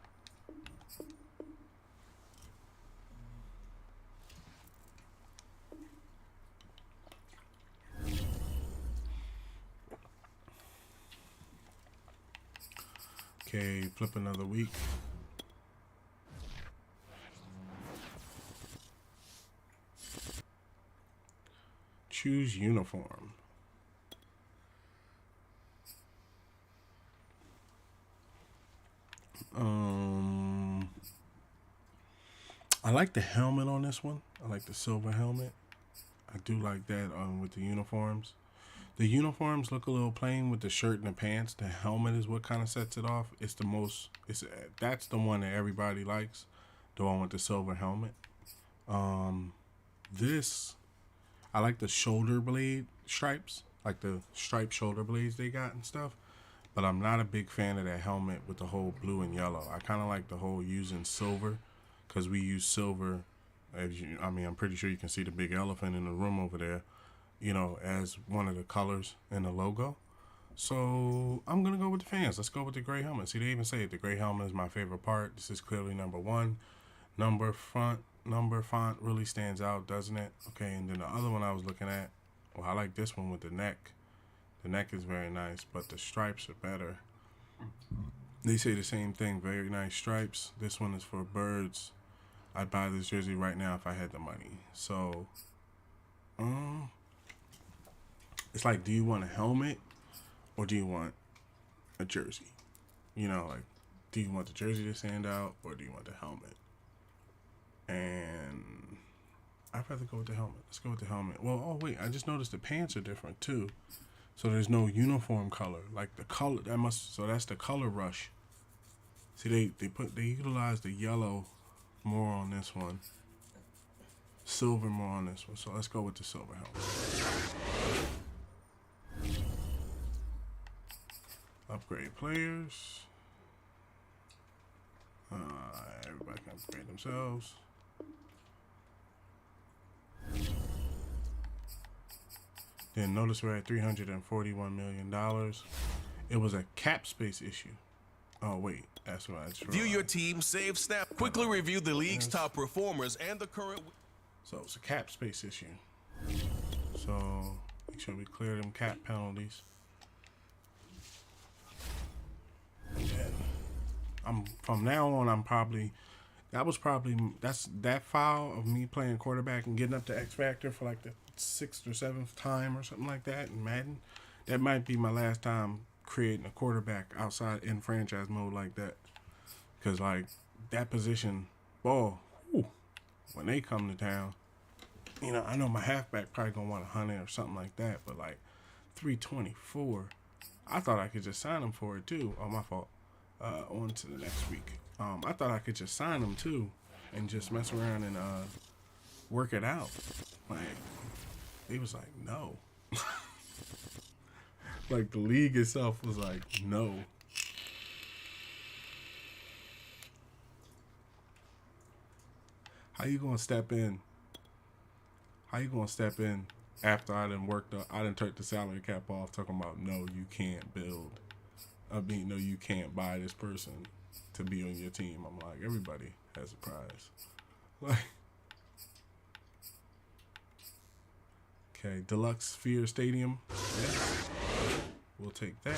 Okay, flip another week. Choose uniform. I like the helmet on this one. I like the silver helmet. I do like that with the uniforms. The uniforms look a little plain with the shirt and the pants. The helmet is what kind of sets it off. It's the most. That's the one that everybody likes. The one with the silver helmet. This, I like the shoulder blade stripes, like the striped shoulder blades they got and stuff. But I'm not a big fan of that helmet with the whole blue and yellow. I kind of like the whole using silver, because we use silver. I'm pretty sure you can see the big elephant in the room over there, as one of the colors in the logo. So I'm going to go with the fans. Let's go with the gray helmet. See, they even say it. The gray helmet is my favorite part. This is clearly number one. Number font really stands out, doesn't it? Okay, and then the other one I was looking at, well, I like this one with the neck. The neck is very nice, but the stripes are better. They say the same thing. Very nice stripes. This one is for birds. I'd buy this jersey right now if I had the money. So, it's like, do you want a helmet or do you want a jersey? Do you want the jersey to stand out or do you want the helmet? And I'd rather go with the helmet. Let's go with the helmet. Well, oh wait, I just noticed the pants are different too. So there's no uniform color. Like the color, so that's the color rush. See, they utilize the yellow more on this one. Silver more on this one. So let's go with the silver helmet. Upgrade players. Everybody can upgrade themselves. Then notice we're at $341 million. It was a cap space issue. Oh, wait. That's what I just realized. View your team, save, snap. Quickly review the league's top performers and the current... So it's a cap space issue. So make sure we clear them cap penalties. And from now on, that's that foul of me playing quarterback and getting up to X Factor for like the 6th or 7th time or something like that in Madden. That might be my last time creating a quarterback outside in franchise mode like that. Because like that position, ball, when they come to town, I know my halfback probably gonna want 100 or something like that, but like 324, I thought I could just sign him for it too. Oh, my fault. On to the next week. I thought I could just sign him too and just mess around and work it out. Like, he was like, no. Like, the league itself was like, no. How you gonna step in? How you gonna step in after I done took the salary cap off, talking about, no, you can't build. No, you can't buy this person to be on your team. I'm like, everybody has a prize. Like, okay, Deluxe Sphere Stadium. Yes. We'll take that.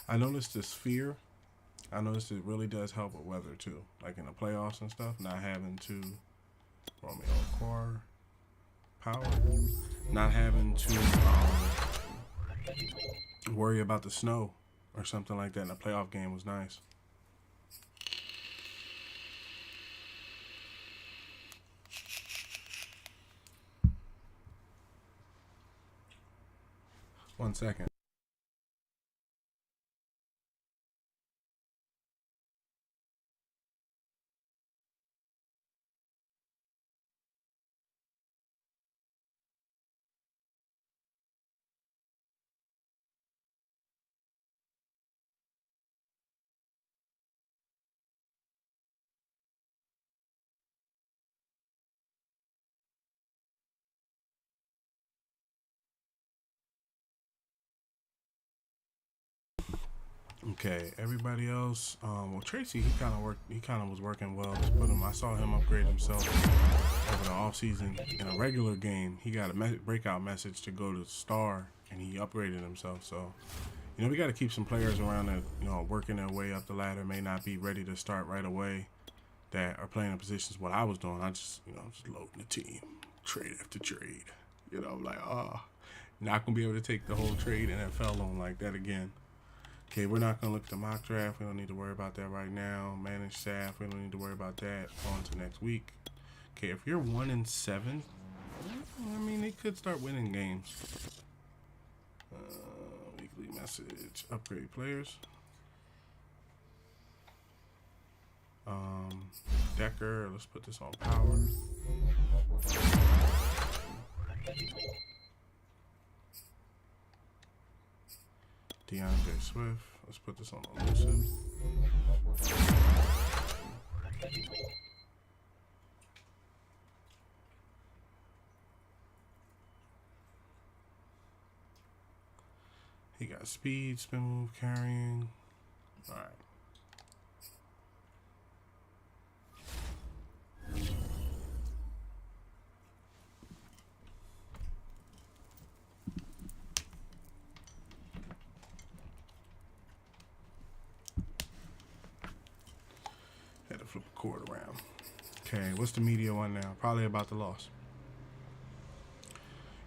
I noticed the Sphere. I noticed it really does help with weather too. Like in the playoffs and stuff, not having to Romeo Core power. Not having to worry about the snow or something like that in a playoff game was nice. One second. Okay, everybody else. Well, Tracy, he kind of was working well. Let's put him. I saw him upgrade himself over the offseason. In a regular game, he got a breakout message to go to star, and he upgraded himself. So, we got to keep some players around that, working their way up the ladder, may not be ready to start right away, that are playing in positions. What I was doing, I just, just loading the team, trade after trade. I'm like, not gonna be able to take the whole trade NFL on like that again. Okay, we're not going to look at the mock draft. We don't need to worry about that right now. Managed staff, we don't need to worry about that. On to next week. Okay, if you're 1-7, I mean, they could start winning games. Weekly message, upgrade players. Decker, let's put this on power. DeAndre Swift. Let's put this on elusive. He got speed, spin move, carrying. All right. Had to flip the cord around. Okay, what's the media one now? Probably about the loss.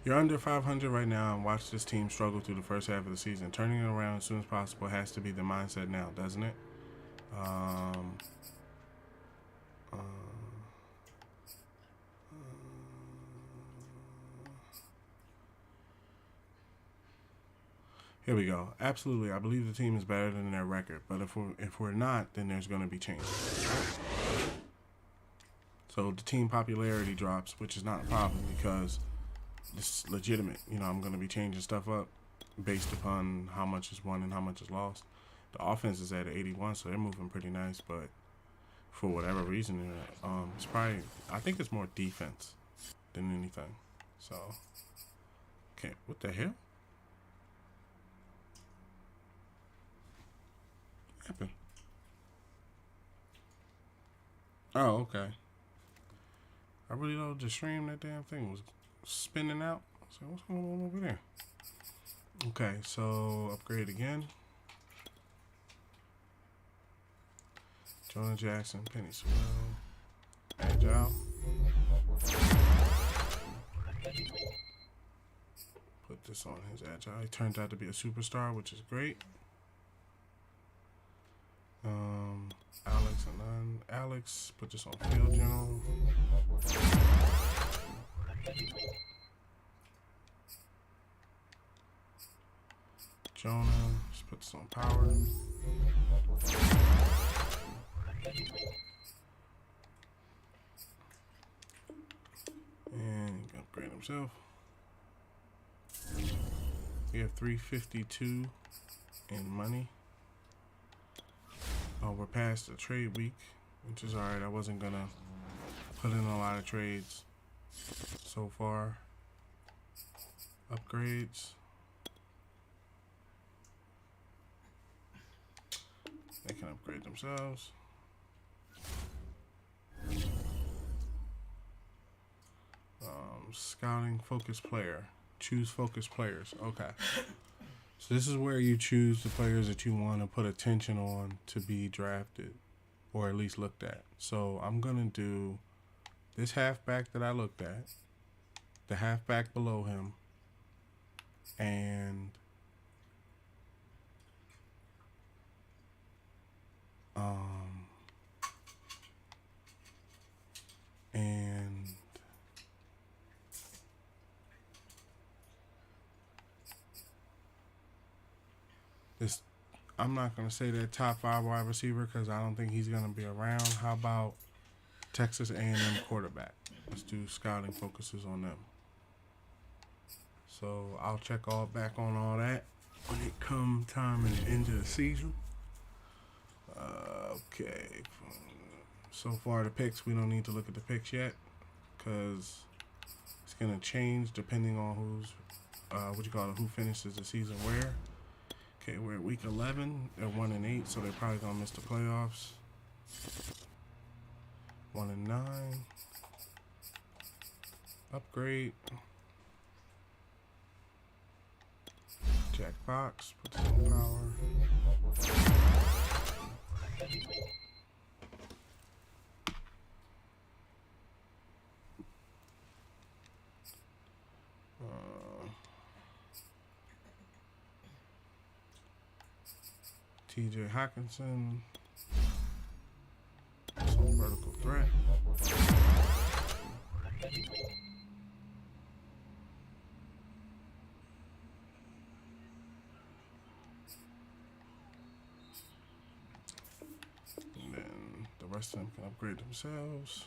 You're under 500 right now and watch this team struggle through the first half of the season. Turning it around as soon as possible has to be the mindset now, doesn't it? Here we go. Absolutely, I believe the team is better than their record, but if we're not, then there's going to be change. So the team popularity drops, which is not a problem because it's legitimate. I'm going to be changing stuff up based upon how much is won and how much is lost. The offense is at 81, so they're moving pretty nice, but for whatever reason, it's probably, I think it's more defense than anything. So, okay, what the hell? What happened? Oh, okay. I really loaded the stream. That damn thing was spinning out. So what's going on over there? Okay, so upgrade again. Jonah Jackson, Penny Swell, Agile. Put this on his Agile. He turns out to be a superstar, which is great. Alex and none. Alex, put this on Field General. Jonah, just put this on power. And he can upgrade himself. We have 352 in money. Oh, we're past the trade week, which is alright. I wasn't gonna put in a lot of trades so far. Upgrades. They can upgrade themselves. Scouting focus player. Choose focus players. Okay. So this is where you choose the players that you want to put attention on to be drafted or at least looked at. So I'm going to do this halfback that I looked at, the halfback below him, and this, I'm not going to say that top 5 wide receiver because I don't think he's going to be around. How about Texas A&M quarterback? Let's do scouting focuses on them. So I'll check back on all that when it come time in the end of the season. Okay. So far the picks, we don't need to look at the picks yet because it's going to change depending on who finishes the season where. Okay, we're at week 11. They're 1-8, so they're probably gonna miss the playoffs. 1-9. Upgrade. Jack Fox, put this on power. TJ Hawkinson, some vertical threat. And then the rest of them can upgrade themselves.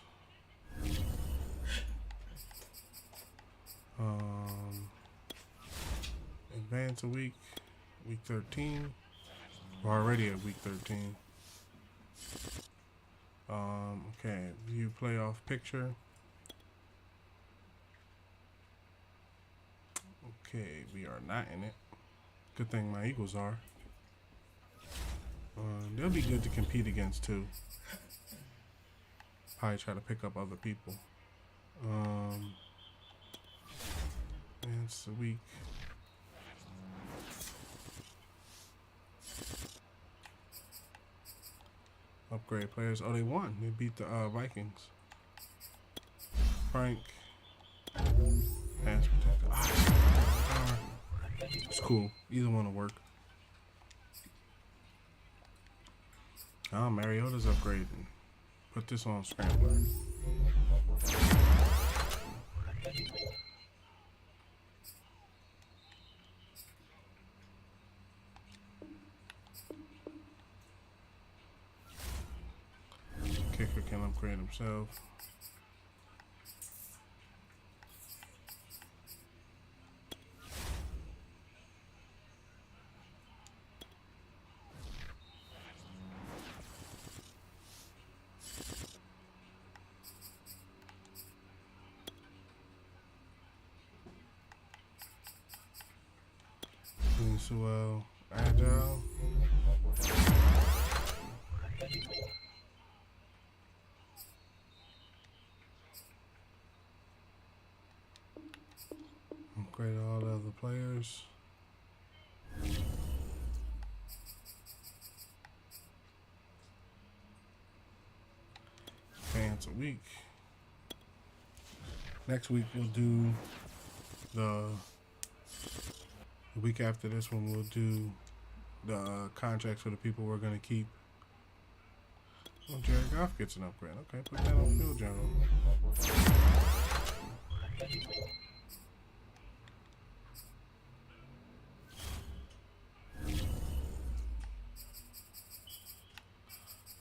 Advance a week 13. We're already at week 13. Okay, view playoff picture. Okay, we are not in it. Good thing my Eagles are. They'll be good to compete against too. Probably try to pick up other people. It's a week. Upgrade players. Oh, they won. They beat the Vikings. Frank. Pass protector. It's cool. Either one will work. Oh, Mariota's upgrading. Put this on Scrambler. Kicker can upgrade himself. So agile. Upgrade all the other players. Advance a week. Next week we'll do the week after this one we'll do the contracts for the people we're gonna keep. Oh, Jared Goff gets an upgrade. Okay, put that on field journal.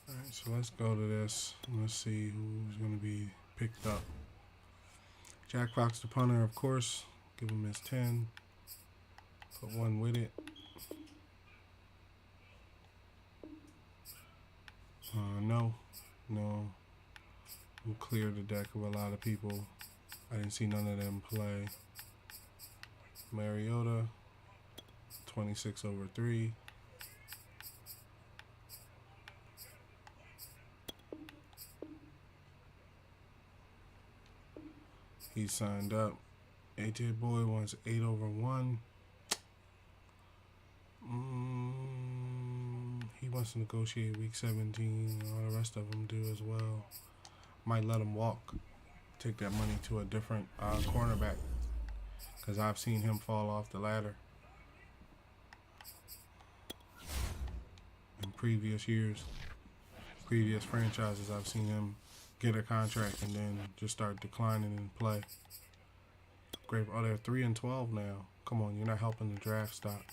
Alright, so let's go to this. Let's see who's gonna be picked up. Jack Fox, the punter, of course. Give him his 10. Put one with it. No. We'll clear the deck of a lot of people. I didn't see none of them play. Mariota, 26/3. He signed up. AJ Boy wants 8/1. He wants to negotiate week 17. All the rest of them do as well. Might let him walk. Take that money to a different cornerback. Because I've seen him fall off the ladder in previous years. Previous franchises, I've seen him get a contract and then just start declining in play. Great. Oh, they're 3-12 now. Come on, you're not helping the draft stock.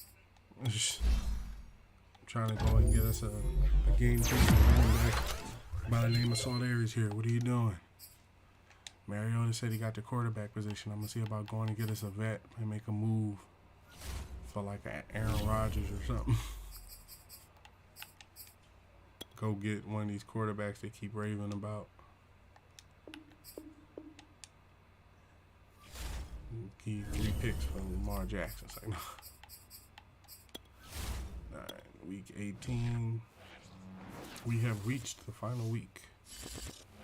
Trying to go and get us a game changing running back by the name of Salt Aries here. What are you doing? Mariota said he got the quarterback position. I'm gonna see about going and get us a vet and make a move for like Aaron Rodgers or something. Go get one of these quarterbacks they keep raving about. Give 3 picks from Lamar Jackson. It's like, no. Week 18. We have reached the final week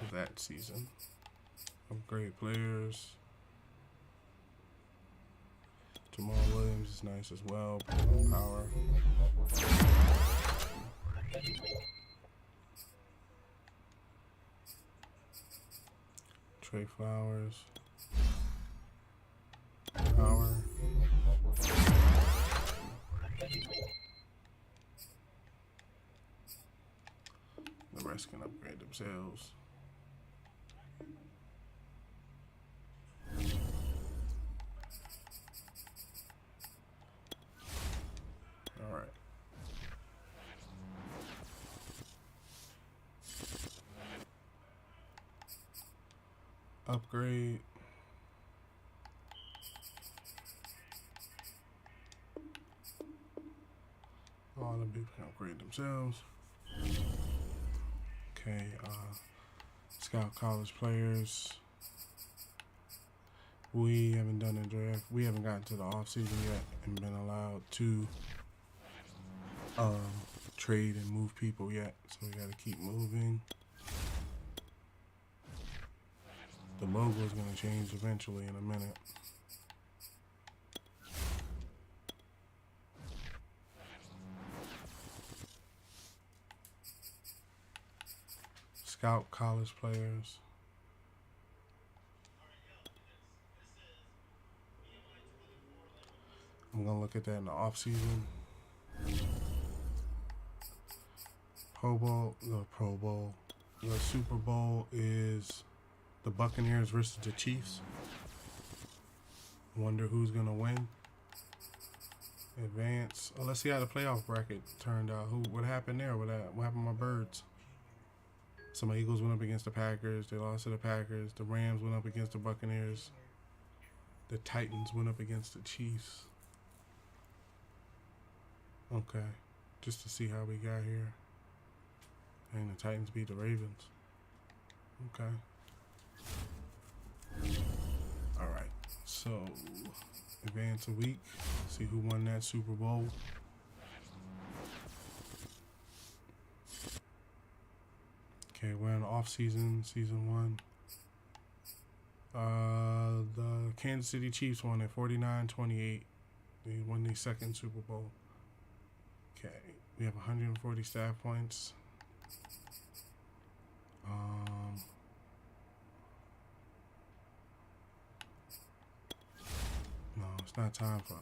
of that season. Upgrade players. Jamal Williams is nice as well. Power. Trey Flowers. Power. The rest can upgrade themselves. All right. Upgrade. All the people can upgrade themselves. Okay, scout college players. We haven't done a draft. We haven't gotten to the off season yet and been allowed to trade and move people yet. So we got to keep moving. The logo is going to change eventually in a minute. Scout college players. I'm going to look at that in the off season. Pro Bowl, the Super Bowl is the Buccaneers versus the Chiefs. Wonder who's going to win. Advance. Oh, let's see how the playoff bracket turned out. What happened there? What happened to my birds? So my Eagles went up against the Packers. They lost to the Packers. The Rams went up against the Buccaneers. The Titans went up against the Chiefs. Okay. Just to see how we got here. And the Titans beat the Ravens. Okay. All right. So, advance a week. See who won that Super Bowl. Okay, we're in off season, season 1. The Kansas City Chiefs won at 49-28. They won the second Super Bowl. Okay, we have 140 staff points. No, it's not time for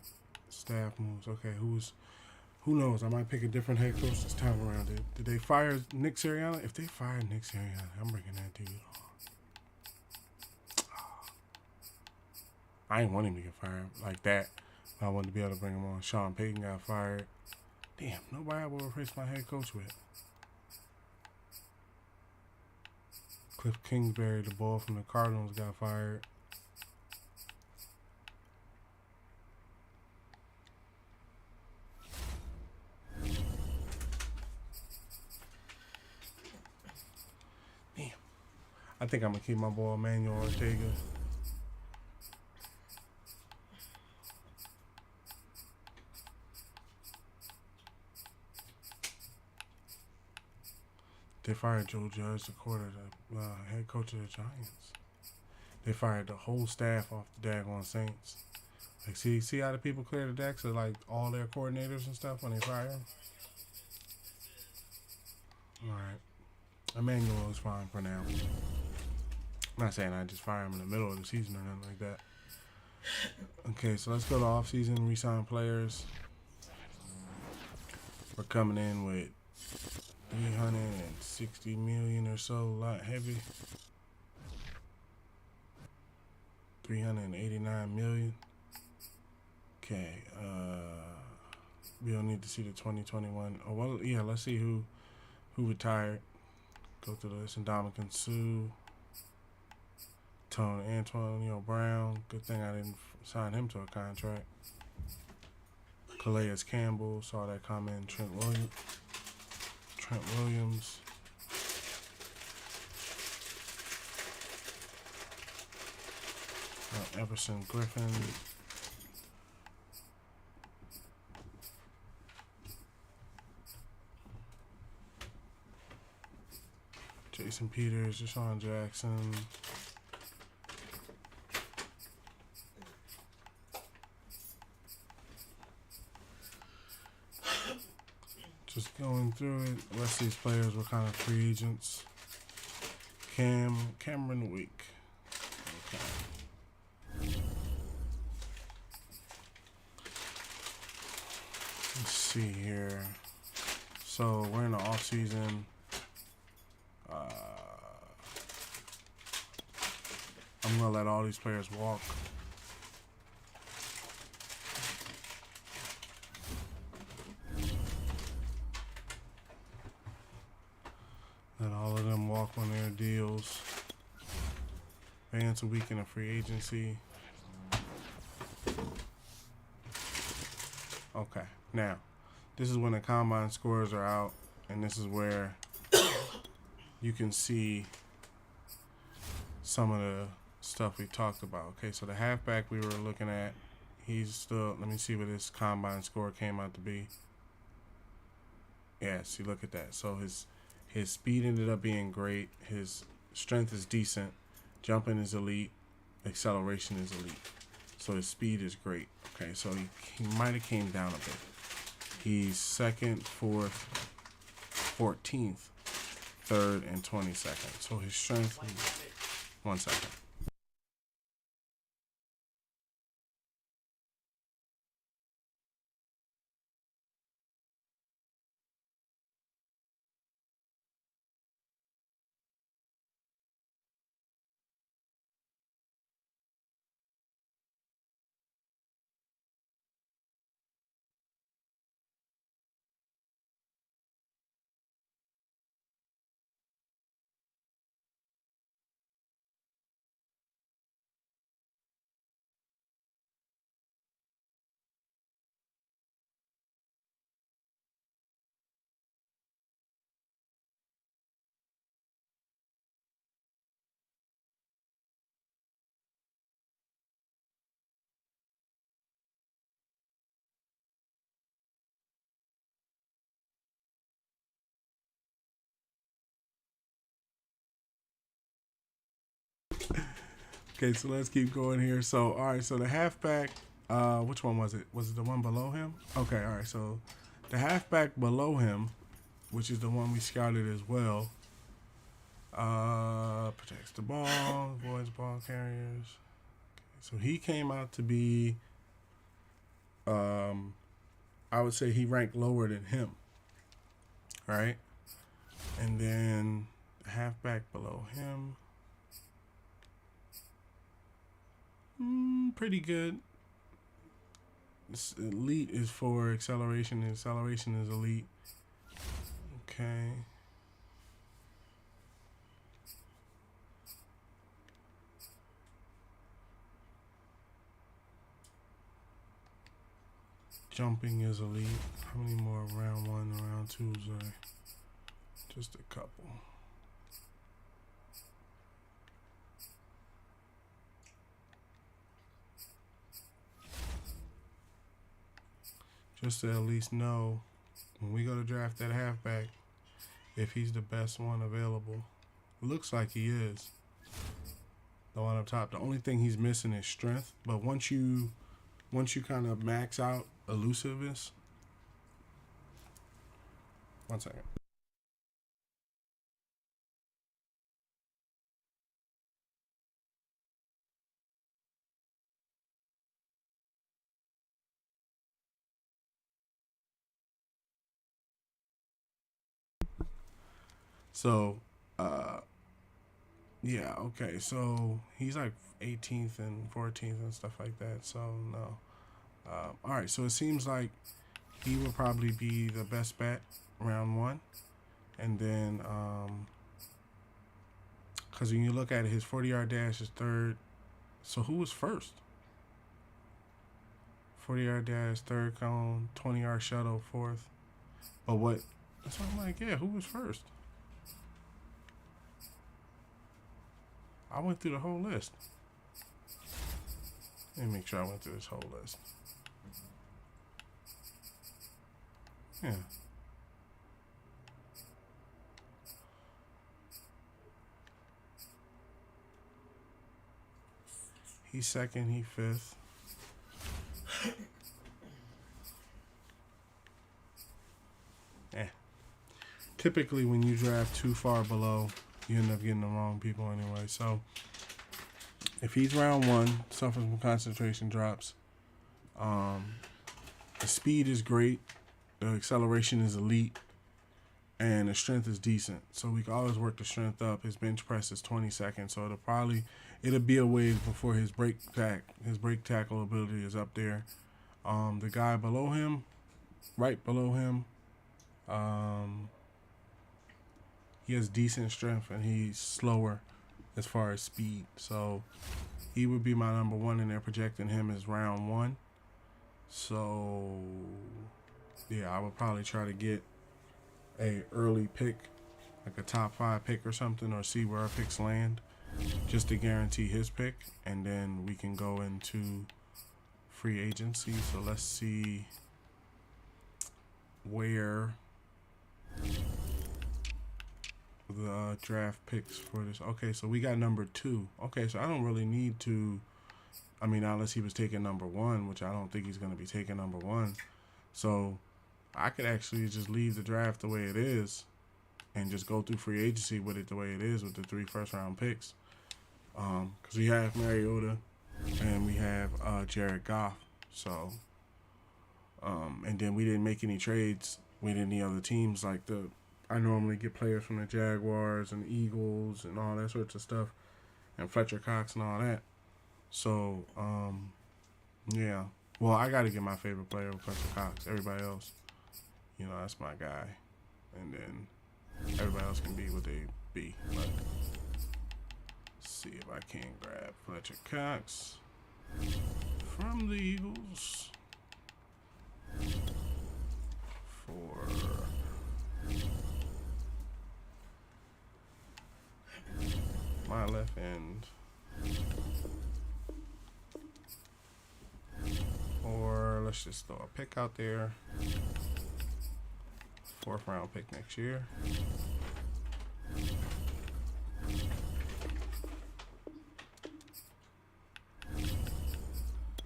staff moves. Okay, who knows? I might pick a different head coach this time around. Did they fire Nick Sirianni? If they fired Nick Sirianni, I'm bringing that to you. I didn't want him to get fired like that. I wanted to be able to bring him on. Sean Payton got fired. Damn, nobody will replace my head coach with. Cliff Kingsbury, the ball from the Cardinals, got fired. Damn. I think I'm going to keep my boy Emmanuel Ortega. They fired Joe Judge, the head coach of the Giants. They fired the whole staff off the daggone Saints. Like, see how the people clear the decks of like all their coordinators and stuff when they fire them? All right. Emmanuel is fine for now. I'm not saying I just fire him in the middle of the season or nothing like that. Okay, so let's go to off season, re-sign players. We're coming in with 360 million or so, a lot heavy. 389 million. Okay, we don't need to see the 2021. Oh well, yeah. Let's see who retired. Go through the list. Ndamukong Suh, Antonio Brown. Good thing I didn't sign him to a contract. Calais Campbell, saw that comment. Trent Williams. Everson Griffin. Jason Peters, Deshaun Jackson. Just going through it. The rest of these players were kind of free agents. Cameron Wake. Okay. Let's see here. So we're in the off season. I'm gonna let all these players walk. Let all of them walk on their deals. Fans a week in a free agency. Okay, now this is when the combine scores are out, and this is where you can see some of the stuff we talked about. Okay, so the halfback we were looking at, he's still, let me see what his combine score came out to be. Yeah, see, look at that. So his speed ended up being great. His strength is decent. Jumping is elite. Acceleration is elite. So his speed is great. Okay, so he might have came down a bit. He's 2nd, 4th, 14th, 3rd, and 22nd. So his strength, 1 second. Okay, so let's keep going here. So, all right, so the halfback, which one was it? Was it the one below him? Okay, all right, so the halfback below him, which is the one we scouted as well, protects the ball, avoids ball carriers. Okay, so he came out to be, I would say he ranked lower than him, right? And then the halfback below him, pretty good. This elite is for acceleration, and acceleration is elite. Okay. Jumping is elite. How many more round 1 and round 2s are there? Just a couple. Just to at least know when we go to draft that halfback, if he's the best one available. Looks like he is. The one up top. The only thing he's missing is strength. But once you kind of max out elusiveness. 1 second. So, yeah, okay. So he's like 18th and 14th and stuff like that. So no. All right. So it seems like he will probably be the best bet round 1, and then because when you look at it, his 40-yard dash is 3rd. So who was first? 40-yard dash, 3rd cone, 20-yard shuttle, 4th. But what? That's what I'm like. Yeah, who was first? I went through the whole list. Let me make sure I went through this whole list. Yeah. He's second, he fifth. Typically, when you draft too far below, you end up getting the wrong people anyway. So, if he's round one, suffers from concentration drops. The speed is great. The acceleration is elite. And the strength is decent. So, we can always work the strength up. His bench press is 20 seconds. So, it'll be a ways before his break tackle ability is up there. The guy below him, right below him, he has decent strength and he's slower as far as speed. So he would be my number one, and they're projecting him as round one. So yeah, I would probably try to get a early pick, like a top 5 pick or something, or see where our picks land, just to guarantee his pick, and then we can go into free agency. So let's see where the draft picks for this. Okay, so we got number 2. Okay, so I don't really need to, I mean, unless he was taking number 1, which I don't think he's going to be taking number 1. So I could actually just leave the draft the way it is and just go through free agency with it the way it is with the 3 first-round picks. Because we have Mariota and we have Jared Goff. So, and then we didn't make any trades with any other teams. Like I normally get players from the Jaguars and Eagles and all that sorts of stuff, and Fletcher Cox and all that. So, yeah. Well, I got to get my favorite player with Fletcher Cox. Everybody else, that's my guy. And then everybody else can be what they be. But let's see if I can grab Fletcher Cox from the Eagles for my left end, or let's just throw a pick out there. 4th round pick next year.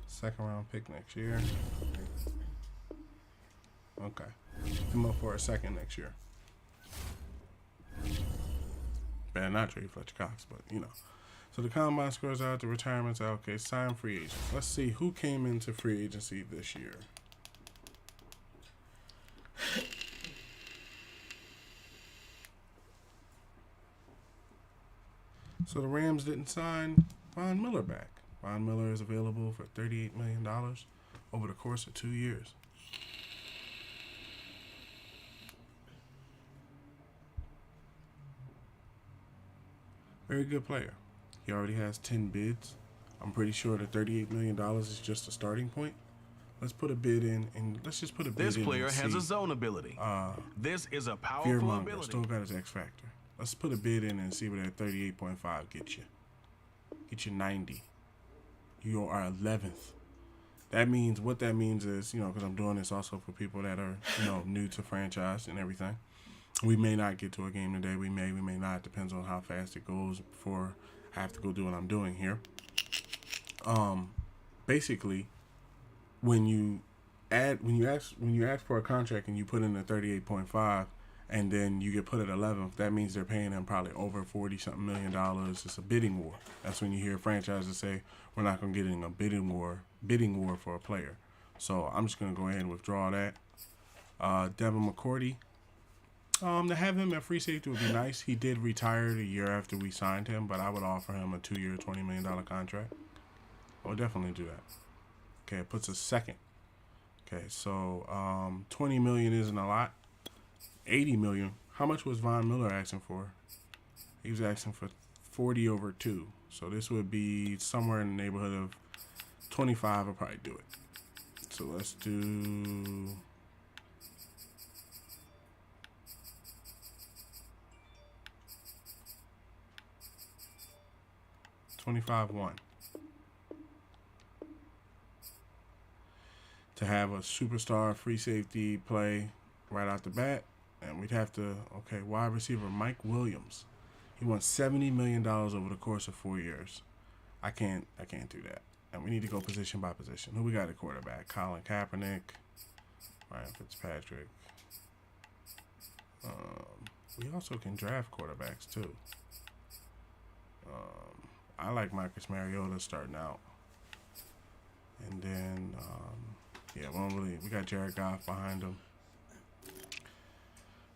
Second round pick next year. Okay. Come up for a second next year. Better not trade Fletcher Cox, but So the combine scores out, the retirements out. Okay, sign free agents. Let's see who came into free agency this year. So the Rams didn't sign Von Miller back. Von Miller is available for $38 million over the course of 2 years. Very good player. He already has 10 bids. I'm pretty sure the $38 million is just a starting point. Let's put a bid in, and let's just put a bid in. This player has a zone ability. This is a powerful Fearmonger ability. still got his X factor. Let's put a bid in and see what that 38.5 gets you. Get you 90. You are 11th. What that means is, because I'm doing this also for people that are, new to franchise and everything. We may not get to a game today. We may not. Depends on how fast it goes before I have to go do what I'm doing here. Basically, when you ask for a contract and you put in the 38.5, and then you get put at 11th, that means they're paying him probably over $40-something million. It's a bidding war. That's when you hear franchises say, we're not going to get in a bidding war for a player. So I'm just going to go ahead and withdraw that. Devin McCourty, to have him at free safety would be nice. He did retire the year after we signed him, but I would offer him a 2-year, $20 million contract. I would definitely do that. Okay, it puts us second. Okay, so $20 million isn't a lot. $80 million. How much was Von Miller asking for? He was asking for 40 over 2. So this would be somewhere in the neighborhood of 25. I'll probably do it. So let's do 25-1. To have a superstar free safety play right out the bat. And we'd have to, wide receiver Mike Williams. He won $70 million over the course of 4 years. I can't do that. And we need to go position by position. Who we got at quarterback? Colin Kaepernick, Ryan Fitzpatrick. We also can draft quarterbacks too. I like Marcus Mariota starting out. And then, yeah, we got Jared Goff behind him.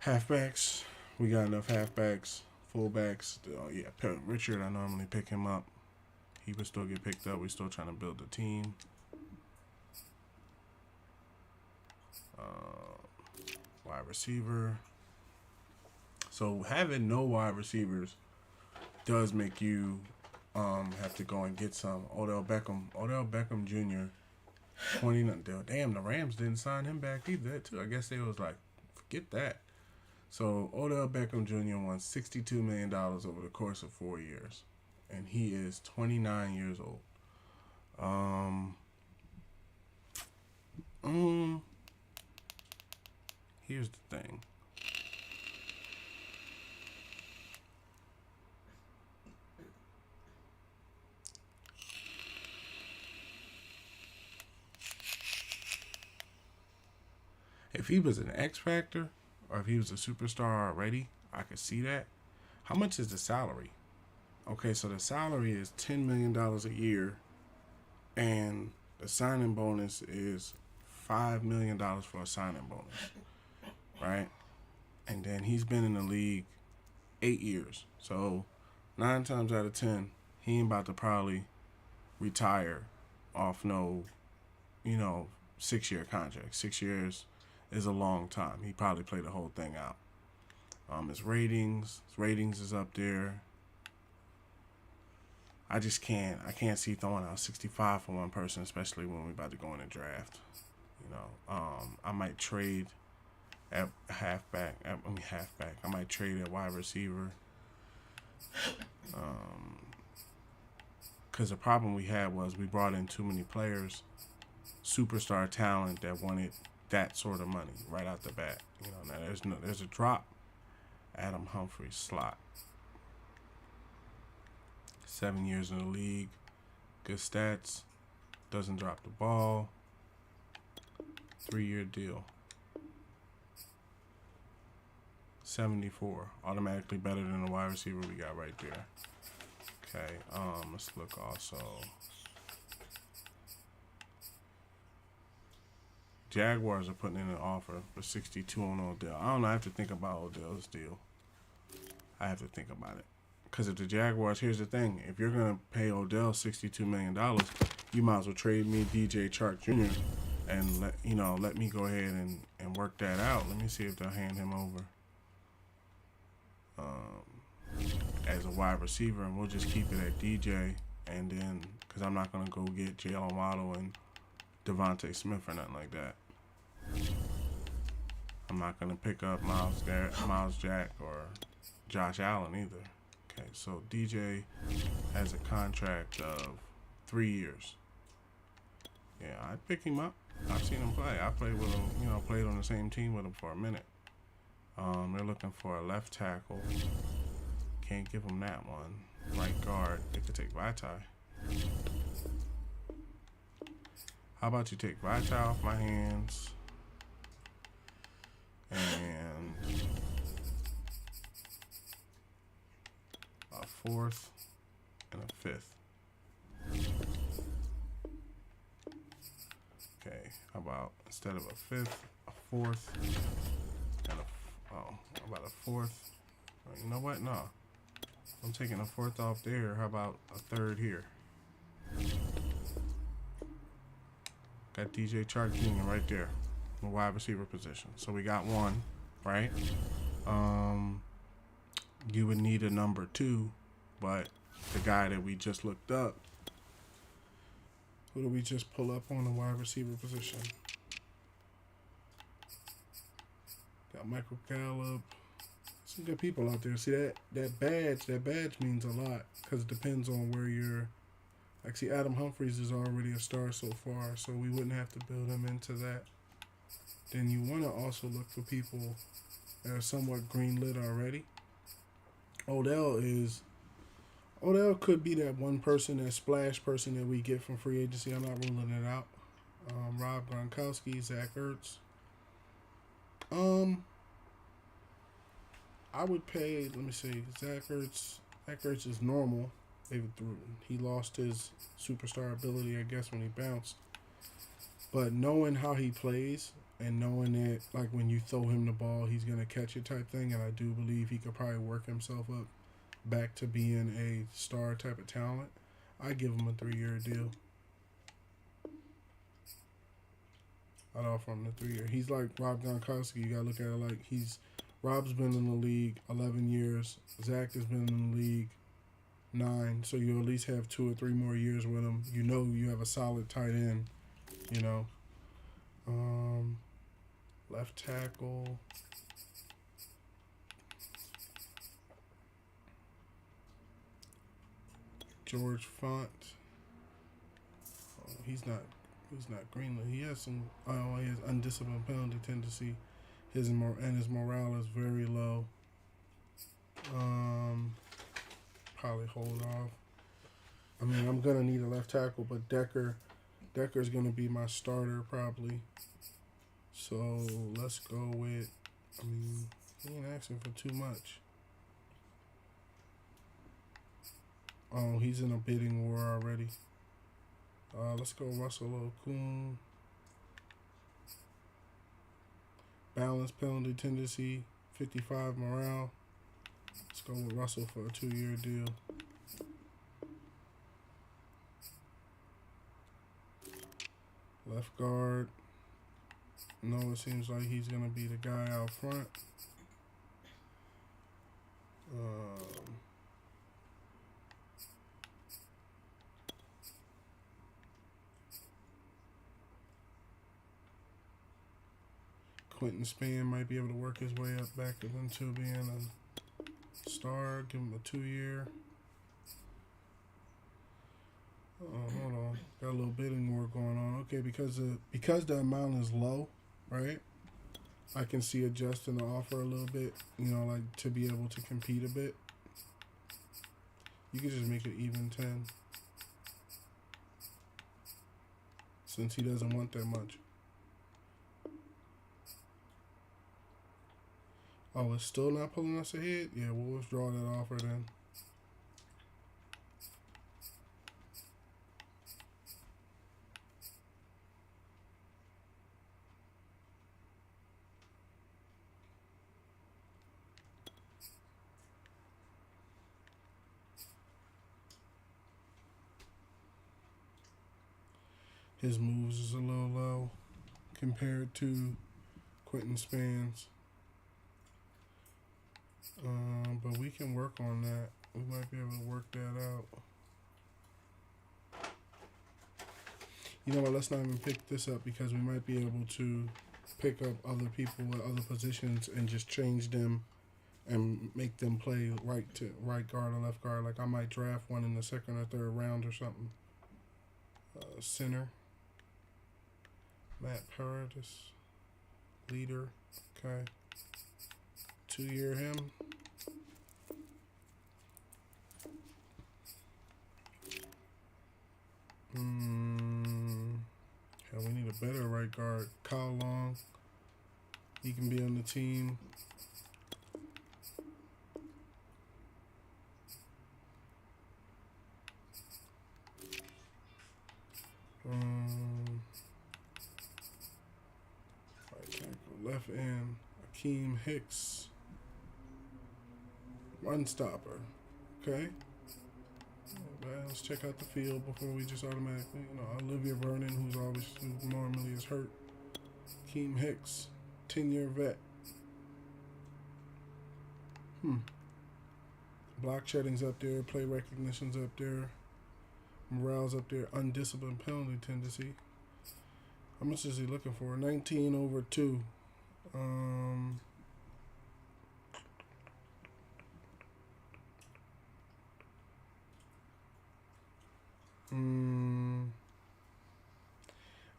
Halfbacks, we got enough halfbacks. Fullbacks, yeah, Richard, I normally pick him up. He would still get picked up. We're still trying to build the team. Wide receiver. So having no wide receivers does make you have to go and get some. Odell Beckham Jr. 29. Damn, the Rams didn't sign him back either too. I guess they was like, forget that. So Odell Beckham Jr. won $62 million over the course of 4 years, and he is 29 years old. Here's the thing. If he was an X Factor, or if he was a superstar already, I could see that. How much is the salary? Okay, so the salary is $10 million a year, and the signing bonus is $5 million for a signing bonus, right? And then he's been in the league 8 years. So 9 times out of 10, he ain't about to probably retire off no, 6-year contract. 6 years is a long time. He probably played the whole thing out. His ratings is up there. I can't see throwing out 65 for one person, especially when we're about to go in a draft. I might trade at halfback. I might trade at wide receiver. Because the problem we had was we brought in too many players, superstar talent that wanted that sort of money right out the bat. Now there's a drop. Adam Humphries slot. 7 years in the league. Good stats. Doesn't drop the ball. 3-year deal. 74. Automatically better than the wide receiver we got right there. Okay, let's look also. Jaguars are putting in an offer for 62 on Odell. I don't know. I have to think about Odell's deal. I have to think about it. Because if the Jaguars, here's the thing. If you're going to pay Odell $62 million, you might as well trade me DJ Chark Jr. and let me go ahead and work that out. Let me see if they'll hand him over as a wide receiver, and we'll just keep it at DJ. And then, because I'm not going to go get Jalen Waddle and Devontae Smith or nothing like that. I'm not going to pick up Miles Jack or Josh Allen either. Okay, so DJ has a contract of 3 years. Yeah, I'd pick him up. I've seen him play. I played with him, played on the same team with him for a minute. They're looking for a left tackle. Can't give him that one. Right guard, they could take Vitae. How about you take Vitae off my hands and a 4th and a 5th. Okay, how about instead of a 5th, a 4th, and how about a 4th? You know what? No. I'm taking a 4th off there. How about a 3rd here? Got DJ Chark Jr. right there, the wide receiver position. So we got one, right? You would need a number 2, but the guy that we just looked up, who do we just pull up on the wide receiver position? Got Michael Gallup. Some good people out there. See that badge means a lot because it depends on where you're. Like, see, Adam Humphries is already a star so far, so we wouldn't have to build him into that. Then you want to also look for people that are somewhat green-lit already. Odell is Odell could be that one person, that splash person that we get from free agency. I'm not ruling it out. Rob Gronkowski, Zach Ertz. I would pay. Let me see. Zach Ertz. Zach Ertz is normal. He lost his superstar ability, I guess, when he bounced. But knowing how he plays and knowing that, like, when you throw him the ball, he's gonna catch it type thing, and I do believe he could probably work himself up back to being a star type of talent. I give him a 3-year deal. I'd offer him the 3-year. He's like Rob Gronkowski. You gotta look at it like Rob's been in the league 11 years. Zach has been in the league 9. So you at least have 2 or 3 more years with him. You know you have a solid tight end. You know. Left tackle. George Font. Oh, he's not Greenland. He has some. Oh, he has undisciplined penalty tendency. His morale is very low. Probably hold off. I mean, I'm gonna need a left tackle, but Decker's gonna be my starter probably. So let's go with. I mean, he ain't asking for too much. Oh, he's in a bidding war already. Let's go Russell Okung. Balance penalty tendency, 55 morale. Let's go with Russell for a 2-year deal. Left guard. No, it seems like he's going to be the guy out front. Quentin Span might be able to work his way up back into being a star. Give him a 2-year. Hold on. Got a little bidding war going on. Okay, because the amount is low, right? I can see adjusting the offer a little bit, like to be able to compete a bit. You could just make it even 10. Since he doesn't want that much. Oh, it's still not pulling us ahead? Yeah, we'll withdraw that offer then. His moves is a little low compared to Quentin Span's. But we can work on that. We might be able to work that out. You know what? Let's not even pick this up because we might be able to pick up other people at other positions and just change them and make them play right guard or left guard. Like I might draft one in the 2nd or 3rd round or something. Center. Matt Paradis. Leader. Okay. 2-year him. Hell, we need a better right guard. Kyle Long. He can be on the team. Right tackle, left end. Akeem Hicks. Run stopper. Okay. Let's check out the field before we just automatically, Olivia Vernon, who normally is hurt. Akeem Hicks, 10-year vet. Block shedding's up there, play recognition's up there, morale's up there, undisciplined penalty tendency. How much is he looking for? 19 over 2.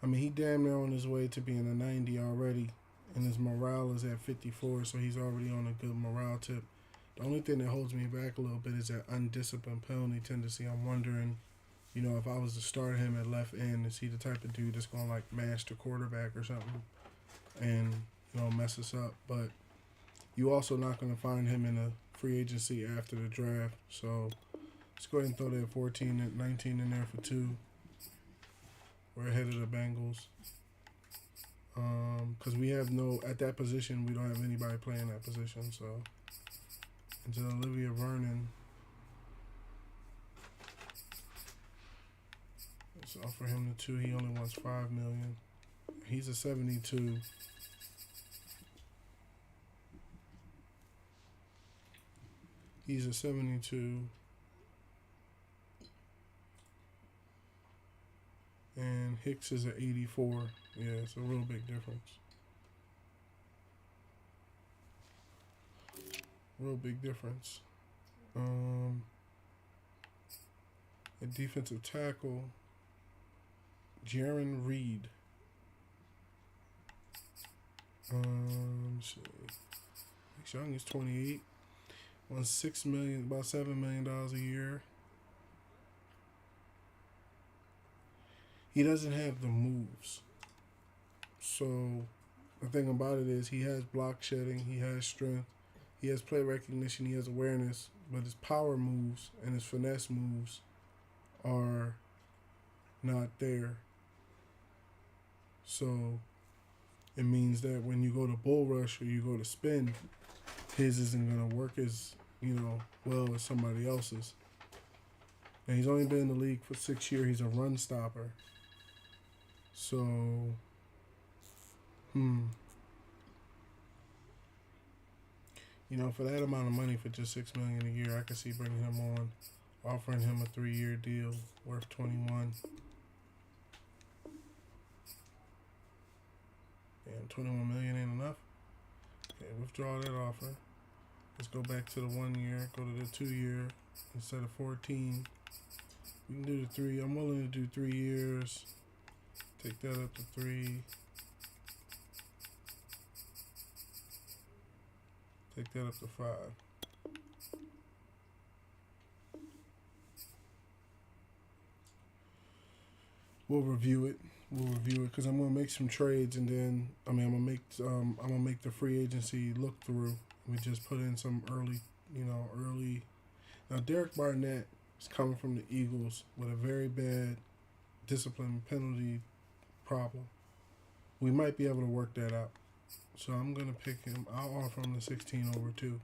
I mean, he damn near on his way to being a 90 already, and his morale is at 54, so he's already on a good morale tip. The only thing that holds me back a little bit is that undisciplined penalty tendency. I'm wondering, you know, if I was to start him at left end, is he the type of dude that's going to, like, mash the quarterback or something and, you know, mess us up? But you also not going to find him in a free agency after the draft. So let's go ahead and throw that 14 and 19 in there for 2. We're ahead of the Bengals. Because we have at that position, we don't have anybody playing that position. So, into Olivia Vernon. Let's offer him the 2. He only wants $5 million. He's a 72. He's a 72. And Hicks is an 84. Yeah, it's a real big difference. Real big difference. A defensive tackle, Jaron Reed. Let's see. Max Young is 28. Wants $6 million, about $7 million a year. He doesn't have the moves. So the thing about it is he has block shedding, he has strength, he has play recognition, he has awareness, but his power moves and his finesse moves are not there. So it means that when you go to bull rush or you go to spin, his isn't going to work as, you know, well as somebody else's. And he's only been in the league for 6 years. He's a run stopper. So, you know, for that amount of money, for just $6 million a year, I could see bringing him on, offering him a 3-year deal worth 21. Damn, 21 million ain't enough. Okay, withdraw that offer. Let's go back to the 1 year, go to the 2 year instead of 14. We can do the 3. I'm willing to do 3 years. Take that up to 3. Take that up to 5. We'll review it. Because I'm gonna make some trades, and then I'm gonna make the free agency look through. We just put in some early. Now Derek Barnett is coming from the Eagles with a very bad discipline penalty problem. We might be able to work that out. So I'm gonna pick him. I'll offer him the 16 over 2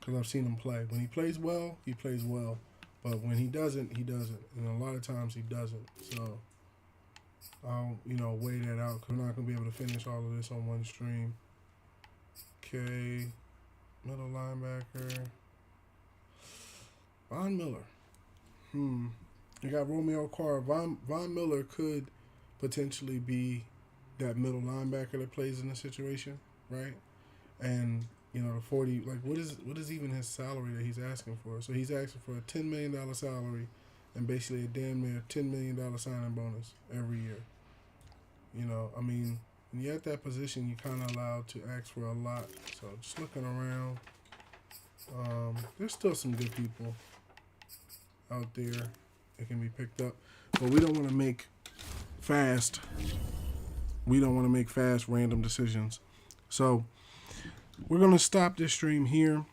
because I've seen him play. When he plays well, he plays well, but when he doesn't, he doesn't, and a lot of times he doesn't. So I'll, weigh that out because we're not going to be able to finish all of this on one stream. Okay. Middle linebacker. Von Miller. You got Romeo Carr. Von Miller could potentially be that middle linebacker that plays in the situation, right? And, the 40, like, what is even his salary that he's asking for? So he's asking for a $10 million salary and basically a damn near $10 million signing bonus every year. When you're at that position, you're kind of allowed to ask for a lot. So just looking around, there's still some good people out there that can be picked up. But we don't want to make fast random decisions. So we're going to stop this stream here.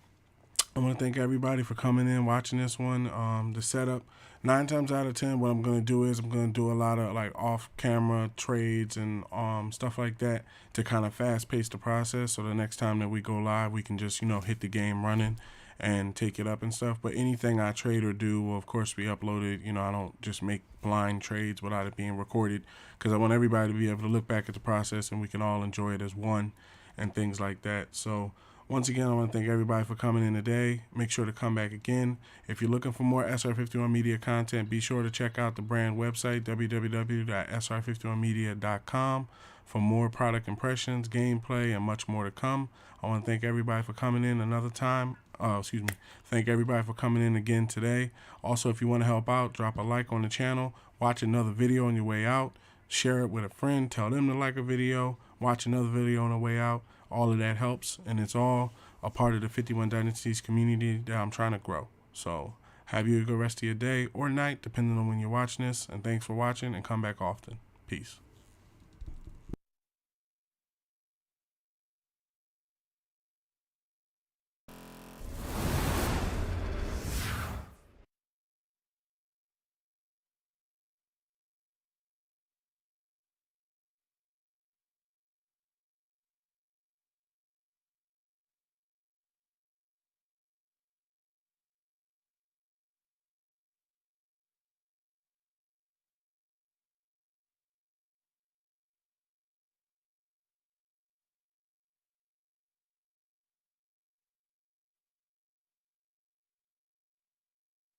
I want to thank everybody for coming in, watching this one. The setup, 9 times out of 10, what I'm going to do is I'm going to do a lot of like off-camera trades and stuff like that to kind of fast-pace the process. So the next time that we go live, we can just, hit the game running and take it up and stuff. But anything I trade or do will, of course, be uploaded. I don't just make blind trades without it being recorded because I want everybody to be able to look back at the process and we can all enjoy it as one and things like that. So once again, I want to thank everybody for coming in today. Make sure to come back again. If you're looking for more SR51 Media content, be sure to check out the brand website, www.sr51media.com, for more product impressions, gameplay, and much more to come. I want to thank everybody for coming in another time. Thank everybody for coming in again today. Also, if you want to help out, drop a like on the channel, watch another video on your way out, share it with a friend, tell them to like a video, watch another video on the way out. All of that helps, and it's all a part of the 51 Dynasties community that I'm trying to grow. So have you a good rest of your day or night, depending on when you're watching this. And thanks for watching, and come back often. Peace.